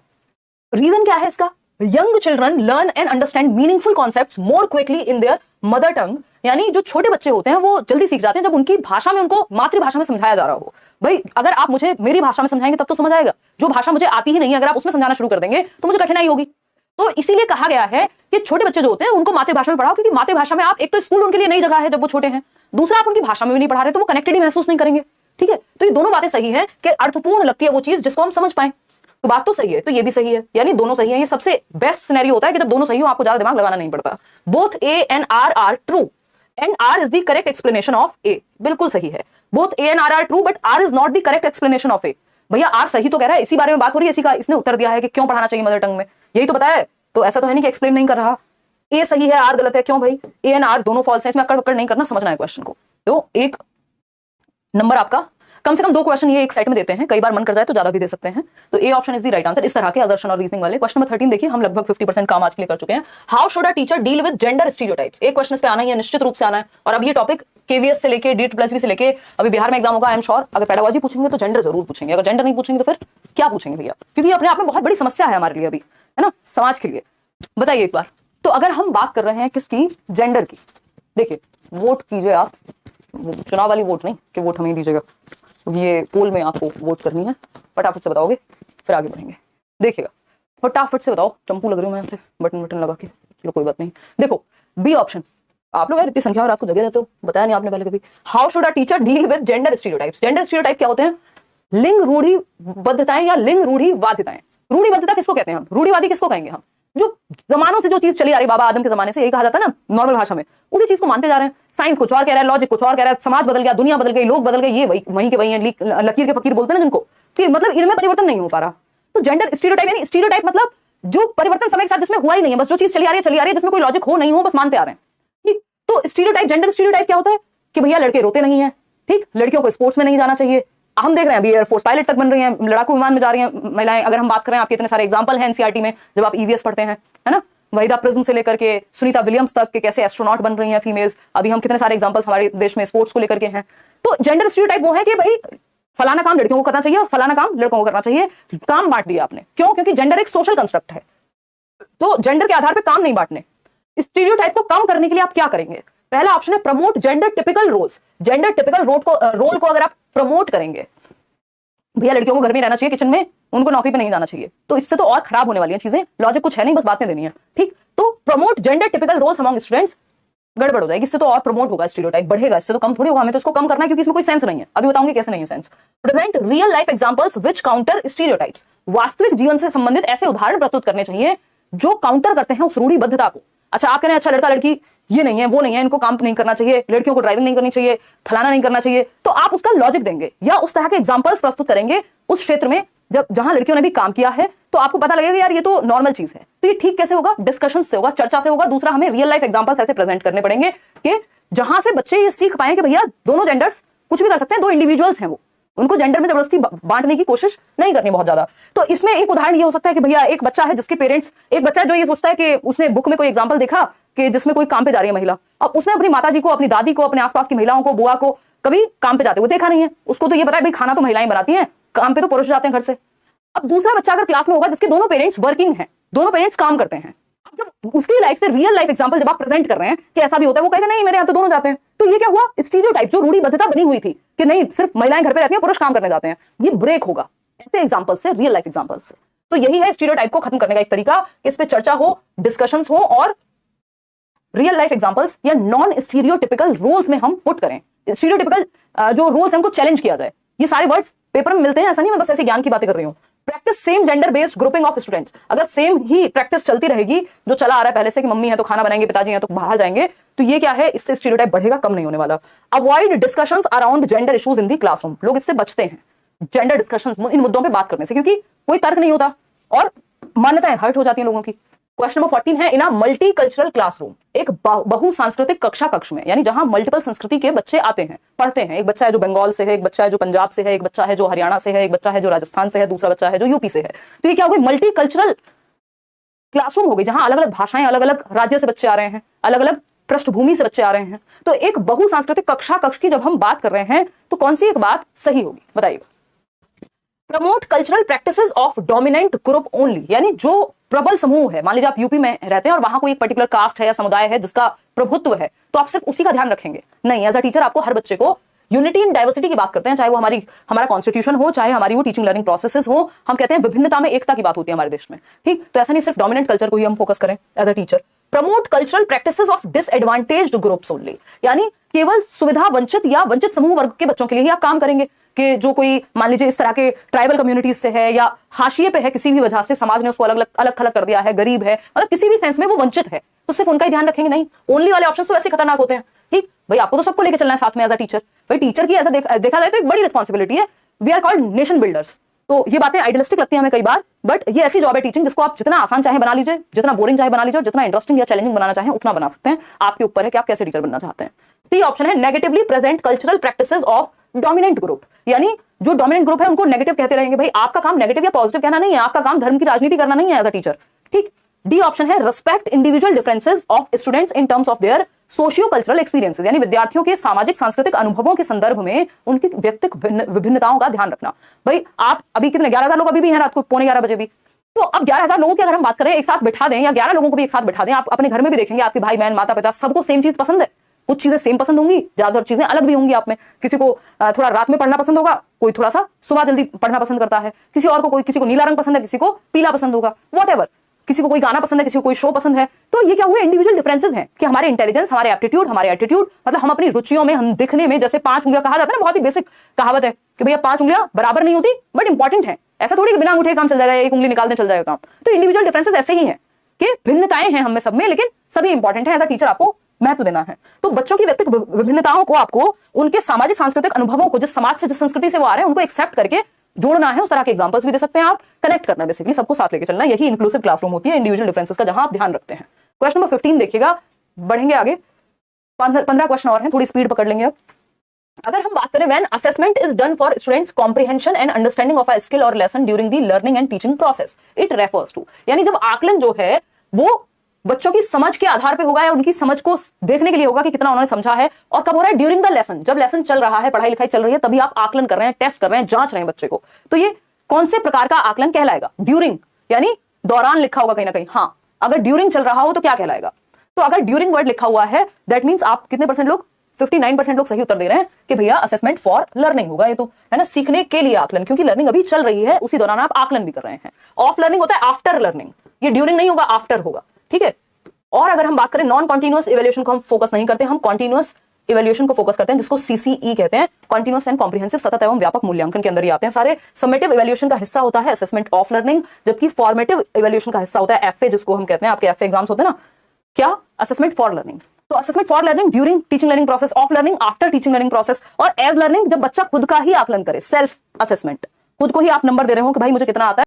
रीजन क्या है इसका? Young children learn and understand meaningful concepts more quickly in their mother tongue, यानी जो छोटे बच्चे होते हैं वो जल्दी सीख जाते हैं जब उनकी भाषा में उनको मातृभाषा में समझाया जा रहा हो। भाई अगर आप मुझे मेरी भाषा में समझाएंगे तब तो समझ आएगा, जो भाषा मुझे आती ही नहीं है अगर आप उसमें समझाना शुरू कर देंगे तो मुझे कठिनाई होगी। तो इसीलिए कहा गया है कि छोटे बच्चे जो होते हैं उनको मातृभाषा में पढ़ाओ, क्योंकि मातृभाषा में आप, एक तो स्कूल उनके लिए नई जगह है जब वो छोटे हैं, दूसरा आप उनकी भाषा में भी नहीं पढ़ा रहे तो वो कनेक्टेड ही महसूस नहीं करेंगे। ठीक है, तो ये दोनों बातें सही है कि अर्थपूर्ण लगती है वो चीज जिसको हम समझ पाए, तो बात तो सही है, तो ये भी सही है, यानी दोनों सही है। ये सबसे बेस्ट सिनेरियो होता है कि जब दोनों सही हो, आपको ज्यादा दिमाग लगाना नहीं पड़ता। Both A and R are true and R is the correct explanation of A, बिल्कुल सही है। Both A and R are true, but R is not the correct explanation of A. भैया आर सही तो कह रहा है, इसी बारे में बात हो रही है, इसी का इसने उत्तर दिया है कि क्यों पढ़ाना चाहिए मदर टंग में, यही तो बताया। तो ऐसा तो है नहीं कि एक्सप्लेन नहीं कर रहा। ए सही है, आर गलत है, क्यों भाई? ए एंड आर दोनों फॉल्स है, इसमें अक्कड़ बक्कड़ नहीं करना, समझना है क्वेश्चन को। तो एक नंबर आपका, कम से कम 2 क्वेश्चन ये एक सेट में देते हैं, कई बार मन कर जाए तो ज्यादा भी दे सकते हैं। तो A option is the right answer. इस तरह के असर्शन और रीजनिंग वाले क्वेश्चन नंबर 13 देखिए, हम लगभग 50% काम आज के लिए कर चुके हैं। How should a teacher deal with gender stereotypes? एक क्वेश्चन इस पे आना ही है, निश्चित रूप से आना है। और अब ये टॉपिक केवीएस से लेके DEET+B से लेके अभी बिहार में एग्जाम होगा, आई एम श्योर। अगर पेडागोजी पूछेंगे तो जेंडर जरूर पूछेंगे, अगर जेंडर नहीं पूछेंगे तो फिर क्या पूछेंगे भैया? क्योंकि अपने आप में बहुत बड़ी समस्या है हमारे लिए अभी, है ना, समाज के लिए। बताइए एक बार। तो अगर हम बात कर रहे हैं किसकी? जेंडर की। देखिए वोट कीजिए आप, चुनाव वाली वोट नहीं कि वोट हमें दीजिएगा, ये पोल में आपको वोट करनी है। फटाफट से बताओगे फिर आगे बढ़ेंगे। देखिएगा फटाफट से बताओ, चंपू लग रही हूँ मैं आपसे बटन लगा के, चलो कोई बात नहीं। देखो बी ऑप्शन, आप लोग यार इतनी संख्या में रात को जगह रहते हो, बताया नहीं आपने पहले कभी। How should a teacher deal with gender stereotypes? Gender stereotype क्या होते हैं? लिंग रूढ़िबद्धताएं या लिंग रूढ़िवादिताएं। रूढ़िबद्धता किसको कहते हैं हम? रूढ़िवादी किसको कहेंगे हम? जो जमानों से जो चीज चली आ रही, बाबा आदम के जमाने से यही कहा जाता है ना नॉर्मल भाषा में, उसी चीज को मानते जा रहे हैं। साइंस कुछ और कह रहा है, लॉजिक कुछ और कह रहा है, समाज बदल गया, दुनिया बदल गई, लोग बदल गए, ये वहीं के वहीं है, लकीर के फकीर बोलते हैं ना जिनको, कि मतलब इनमें परिवर्तन नहीं हो पा रहा। तो जेंडर स्टीरियोटाइप यानी स्टीरियोटाइप मतलब जो परिवर्तन समय के साथ जिसमें हुआ ही नहीं है, बस जो चीज चली आ रही है जिसमें कोई लॉजिक हो नहीं हो, बस मानते आ रहे हैं। ठीक, तो स्टीरियोटाइप, जेंडर स्टीरियोटाइप क्या होता है कि भैया लड़के रोते नहीं है, ठीक, लड़कियों को स्पोर्ट्स में नहीं जाना चाहिए। हम देख रहे हैं अभी एयरफोर्स पायलट तक बन रही हैं, लड़ाकू विमान में जा रही हैं महिलाएं। अगर हम बात करें, आपके इतने सारे एग्जांपल हैं एनसीईआरटी में जब आप ईवीएस पढ़ते हैं, है ना, वहीदा प्रिज्म से लेकर के सुनीता विलियम्स तक के कैसे एस्ट्रोनॉट बन रही हैं फीमेल्स। अभी हम कितने सारे एग्जांपल्स हमारे देश में स्पोर्ट्स को लेकर के हैं। तो जेंडर स्टीरियोटाइप वो है कि भाई फलाना काम लड़कियों को करना चाहिए और फलाना काम लड़कों को करना चाहिए, काम बांट दिया आपने। क्यों? क्योंकि जेंडर एक सोशल कंस्ट्रक्ट है, तो जेंडर के आधार पर काम नहीं बांटने। स्टीरियोटाइप को कम करने के लिए आप क्या करेंगे? पहला ऑप्शन है promote gender typical roles. Gender typical role को अगर आप प्रमोट करेंगे, भैया लड़कियों को घर में रहना चाहिए, किचन में, उनको नौकरी पे नहीं जाना चाहिए, तो इससे तो और खराब होने वाली हैं चीजें। लॉजिक कुछ है नहीं, बस बातें देनी है, ठीक। तो promote gender typical roles among students, गड़बड़ हो जाएगी, इससे तो और प्रमोट होगा, स्टीरियोटाइप बढ़ेगा, इससे तो कम थोड़ी होगा। हमें तो इसको कम करना है क्योंकि इसमें कोई सेंस नहीं है। अभी बताऊंगी कैसे नहीं है sense. Present real life examples which counter stereotypes. वास्तविक जीवन से संबंधित ऐसे उदाहरण प्रस्तुत करने चाहिए जो काउंटर करते हैं उस रूढ़िबद्धता को। अच्छा आप कह रहे हैं अच्छा लड़का लड़की ये नहीं है वो नहीं है, इनको काम नहीं करना चाहिए, लड़कियों को ड्राइविंग नहीं करनी चाहिए, फलाना नहीं करना चाहिए, तो आप उसका लॉजिक देंगे या उस तरह के एग्जांपल्स प्रस्तुत करेंगे उस क्षेत्र में जहां लड़कियों ने भी काम किया है, तो आपको पता लगेगा यार ये तो नॉर्मल चीज है। तो ये ठीक कैसे होगा? डिस्कशन से होगा, चर्चा से होगा। दूसरा, हमें रियल लाइफ एग्जांपल्स ऐसे प्रेजेंट करने पड़ेंगे कि जहां से बच्चे ये सीख पाए कि भैया दोनों जेंडर्स कुछ भी कर सकते हैं, दो इंडिविजुअल्स हैं, वो उनको जेंडर में जबरदस्ती बांटने की कोशिश नहीं करनी बहुत ज्यादा। तो इसमें एक उदाहरण ये हो सकता है कि भैया एक बच्चा है जिसके पेरेंट्स, एक बच्चा है जो ये सोचता है कि उसने बुक में कोई एग्जांपल देखा कि जिसमें कोई काम पे जा रही है महिला, अब उसने अपनी माताजी को, अपनी दादी को, अपने आसपास की महिलाओं को, बुआ को कभी काम पे जाते हुए देखा नहीं है। उसको तो ये पता है भाई खाना तो महिलाएं बनाती हैं, काम पे तो पुरुष जाते हैं घर से। अब दूसरा बच्चा अगर क्लास में होगा जिसके दोनों पेरेंट्स वर्किंग हैं, दोनों पेरेंट्स काम करते हैं, जब उसकी लाइफ से रियल लाइफ एग्जांपल जब आप प्रेजेंट कर रहे हैं कि ऐसा भी होता है, वो कहेगा नहीं मेरे यहाँ तो दोनों जाते हैं। तो ये क्या हुआ? स्टीरियोटाइप, जो रूढ़िबद्धता बनी हुई थी कि नहीं सिर्फ महिलाएं घर पे रहती हैं, पुरुष काम करने जाते हैं, ये ब्रेक होगा ऐसे एग्जांपल से, रियल लाइफ एग्जांपल से। तो यही है स्टीरियोटाइप को खत्म करने का एक तरीका कि इस पे चर्चा हो, डिस्कशंस हो और रियल लाइफ एग्जांपल्स या नॉन स्टीरियोटिपिकल रोल्स में हम पुट करें। स्टीरियोटिपिकल जो रोल्स हैं उनको चैलेंज किया जाए। ये सारे वर्ड्स पेपर में मिलते हैं, ऐसा नहीं मैं बस ऐसे ज्ञान की बातें कर रही हूं। Practice same gender based grouping of students. अगर सेम ही प्रैक्टिस चलती रहेगी जो चला आ रहा है पहले से कि मम्मी है तो खाना बनाएंगे, पिताजी हैं तो बाहर जाएंगे, तो ये क्या है, इससे स्टीरियोटाइप बढ़ेगा, कम नहीं होने वाला। Avoid discussions around gender issues in the classroom. लोग इससे बचते हैं जेंडर डिस्कशंस, इन मुद्दों पे बात करने से, क्योंकि कोई तर्क नहीं होता और मान्यताएं हर्ट हो जाती हैं लोगों की। क्वेश्चन नंबर 14 है, इन अ मल्टी कल्चरल क्लासरूम, एक बहु सांस्कृतिक कक्षा कक्ष में, यानी जहां मल्टीपल संस्कृति के बच्चे आते हैं, पढ़ते हैं। एक बच्चा है जो बंगाल से है, एक बच्चा है जो पंजाब से है, एक बच्चा है जो हरियाणा से है, एक बच्चा है जो राजस्थान से है, दूसरा बच्चा है जो यूपी से है। तो ये क्या हो गई? मल्टी कल्चरल क्लासरूम हो गई, जहां अलग अलग भाषाएं, अलग अलग राज्य से बच्चे आ रहे हैं, अलग अलग पृष्ठभूमि से बच्चे आ रहे हैं। तो एक बहु सांस्कृतिक कक्षा कक्ष की जब हम बात कर रहे हैं तो कौन सी एक बात सही होगी, बताइएगा। Promote cultural practices of dominant group only, यानी जो प्रबल समूह है, मान लीजिए आप यूपी में रहते हैं और वहां कोई एक पर्टिकुलर कास्ट है या समुदाय है जिसका प्रभुत्व है, तो आप सिर्फ उसी का ध्यान रखेंगे? नहीं, एज अ टीचर आपको हर बच्चे को, यूनिटी इन डाइवर्सिटी की बात करते हैं, चाहे वो हमारा कॉन्स्टिट्यूशन हो, चाहे हमारी वो टीचिंग लर्निंग प्रोसेसेस हो, हम कहते हैं विभिन्नता में एकता की बात होती है हमारे देश में, ठीक। तो ऐसा नहीं सिर्फ डोमिनेंट कल्चर को ही हम फोकस करें as a teacher. Promote cultural practices of disadvantaged groups only, यानी केवल सुविधा वंचित या वंचित समूह वर्ग के बच्चों के लिए ही आप काम करेंगे कि जो कोई मान लीजिए इस तरह के ट्राइबल कम्युनिटीज से है या हाशिए पे है, किसी भी वजह से समाज ने उसको अलग थलग कर दिया है, गरीब है, मतलब किसी भी सेंस में वो वंचित है, तो सिर्फ उनका ही ध्यान रखेंगे? नहीं, ओनली वाले ऑप्शंस तो वैसे खतरनाक होते हैं, ठीक। भाई आपको तो सबको लेके चलना है साथ में एज अ टीचर। भाई टीचर की ऐसा देखा जाए तो एक बड़ी रिस्पॉन्सिबिलिटी है। We are called nation builders. तो ये बातें आइडियलिस्टिक लगती हैं हमें कई बार, बट ये ऐसी जॉब है टीचिंग जिसको आप जितना आसान चाहे बना लीजिए, जितना बोरिंग चाहे बना लीजिए, और जितना इंटरेस्टिंग या चैलेंजिंग बनाना चाहें उतना बना सकते हैं। आपके ऊपर है कि आप कैसे टीचर बनना चाहते हैं। सी ऑप्शन है negatively present cultural practices of dominant group, यानी जो डोमिनेंट ग्रुप है उनको नेगेटिव कहते रहेंगे। भाई आपका काम नेगेटिव या पॉजिटिव कहना नहीं है, आपका काम धर्म की राजनीति करना नहीं है एज अ टीचर, ठीक। डी ऑप्शन है respect individual differences of students in terms of their socio cultural experiences, यानी विद्यार्थियों के सामाजिक सांस्कृतिक अनुभवों के संदर्भ में उनकी व्यक्तिगत विभिन्नताओं का ध्यान रखना। भाई आप अभी कितने 11,000 लोग अभी भी हैं रात को 11:45 बजे भी, तो अब 11,000 लोगों की अगर हम बात करें एक साथ बिठा दें, या 11 लोगों को भी एक साथ बिठा दें, आप अपने घर में भी देखेंगे आपके भाई बहन माता पिता सबको सेम चीज पसंद है। कुछ चीजें सेम पसंद होंगी, ज्यादातर चीजें अलग भी होंगी आप में। किसी को थोड़ा रात में पढ़ना पसंद होगा, कोई थोड़ा सा सुबह जल्दी पढ़ना पसंद करता है, किसी और को किसी को नीला रंग पसंद है, किसी को पीला पसंद होगा, व्हाटएवर, किसी को कोई गाना पसंद है, किसी को कोई शो पसंद है। तो ये क्या हुए इंडिविजुअल डिफरेंसेस हैं कि हमारे इंटेलिजेंस, हमारे एप्टीट्यूड, हमारे एटीट्यूड, मतलब हम अपनी रुचियों में, हम दिखने में, जैसे 5 उंगलियां कहा जाता है ना, बहुत ही बेसिक कहावत है कि भैया 5 उंगलियां बराबर नहीं होती बट इंपॉर्टेंट है। ऐसा थोड़ी कि बिना अंगूठे काम चल जाएगा, एक उंगली निकालने चल जाएगा काम। तो इंडिविजुअल डिफरेंसेस ऐसे ही हैं कि भिन्नताएं हैं हम में सब में, लेकिन सभी इंपॉर्टेंट है। एज अ टीचर आपको महत्व देना है। तो बच्चों की व्यक्तिगत विभिन्नताओं को आपको उनके सामाजिक सांस्कृतिक अनुभवों को, जिस समाज से, जिस संस्कृति से वो आ रहे हैं, उनको एक्सेप्ट करके जोड़ना है। उस तरह के एग्जांपल्स भी दे सकते हैं आप, कनेक्ट करना है, बेसिकली सबको साथ लेके चलना है। यही इंक्लूसिव क्लासरूम होती है इंडिविजुअल डिफरेंसेस का, जहां आप ध्यान रखते हैं। क्वेश्चन नंबर 15 देखिएगा, बढ़ेंगे आगे, 15 क्वेश्चन और हैं, थोड़ी स्पीड पकड़ लेंगे अब। अगर हम बात करें when assessment is done for students comprehension and understanding of a skill और lesson during the learning and teaching process, it refers to, यानी जब आकलन जो है वो बच्चों की समझ के आधार पे होगा, या उनकी समझ को देखने के लिए होगा कि कितना उन्होंने समझा है। और कब हो रहा है? ड्यूरिंग द लेसन, जब लेसन चल रहा है, पढ़ाई लिखाई चल रही है, तभी आप आकलन कर रहे हैं, टेस्ट कर रहे हैं, जांच रहे हैं बच्चे को। तो ये कौन से प्रकार का आकलन कहलाएगा? ड्यूरिंग, यानी दौरान लिखा होगा कहीं ना कहीं। हाँ, अगर ड्यूरिंग चल रहा हो तो क्या कहलाएगा? तो अगर ड्यूरिंग वर्ड लिखा हुआ है, दैट मींस आप कितने परसेंट लोग, 59% लोग सही उत्तर दे रहे हैं कि भैया असेसमेंट फॉर लर्निंग होगा। ये तो है ना, सीखने के लिए आकलन, क्योंकि लर्निंग अभी चल रही है, उसी दौरान आप आकलन भी कर रहे हैं। ऑफ लर्निंग होता है आफ्टर लर्निंग, ये ड्यूरिंग नहीं होगा, आफ्टर होगा, ठीक है। और अगर हम बात करें नॉन कॉन्टिन्यूअस इवैल्यूएशन को हम फोकस नहीं करते, हम कॉन्टिन्यूअस इवैल्यूएशन को फोकस करते हैं, जिसको सीसीई कहते हैं, कॉन्टिन्यूअस एंड कॉम्प्रिहेंसिव, सतत एवं व्यापक मूल्यांकन के अंदर ही आते हैं सारे। समेटिव इवैल्यूएशन का हिस्सा होता है असेसमेंट ऑफ लर्निंग, जबकि फॉर्मेटिव इवैल्यूएशन का हिस्सा होता है एफए, जिसको हम कहते हैं, आपके एफए एग्जाम्स होते हैं ना, क्या? Assessment for learning. तो assessment for learning during teaching learning process, of learning after teaching learning process, और एज लर्निंग जब बच्चा खुद का ही आकलन करे, सेल्फ असेसमेंट, खुद को ही आप नंबर दे रहे हो कि भाई मुझे कितना आता है।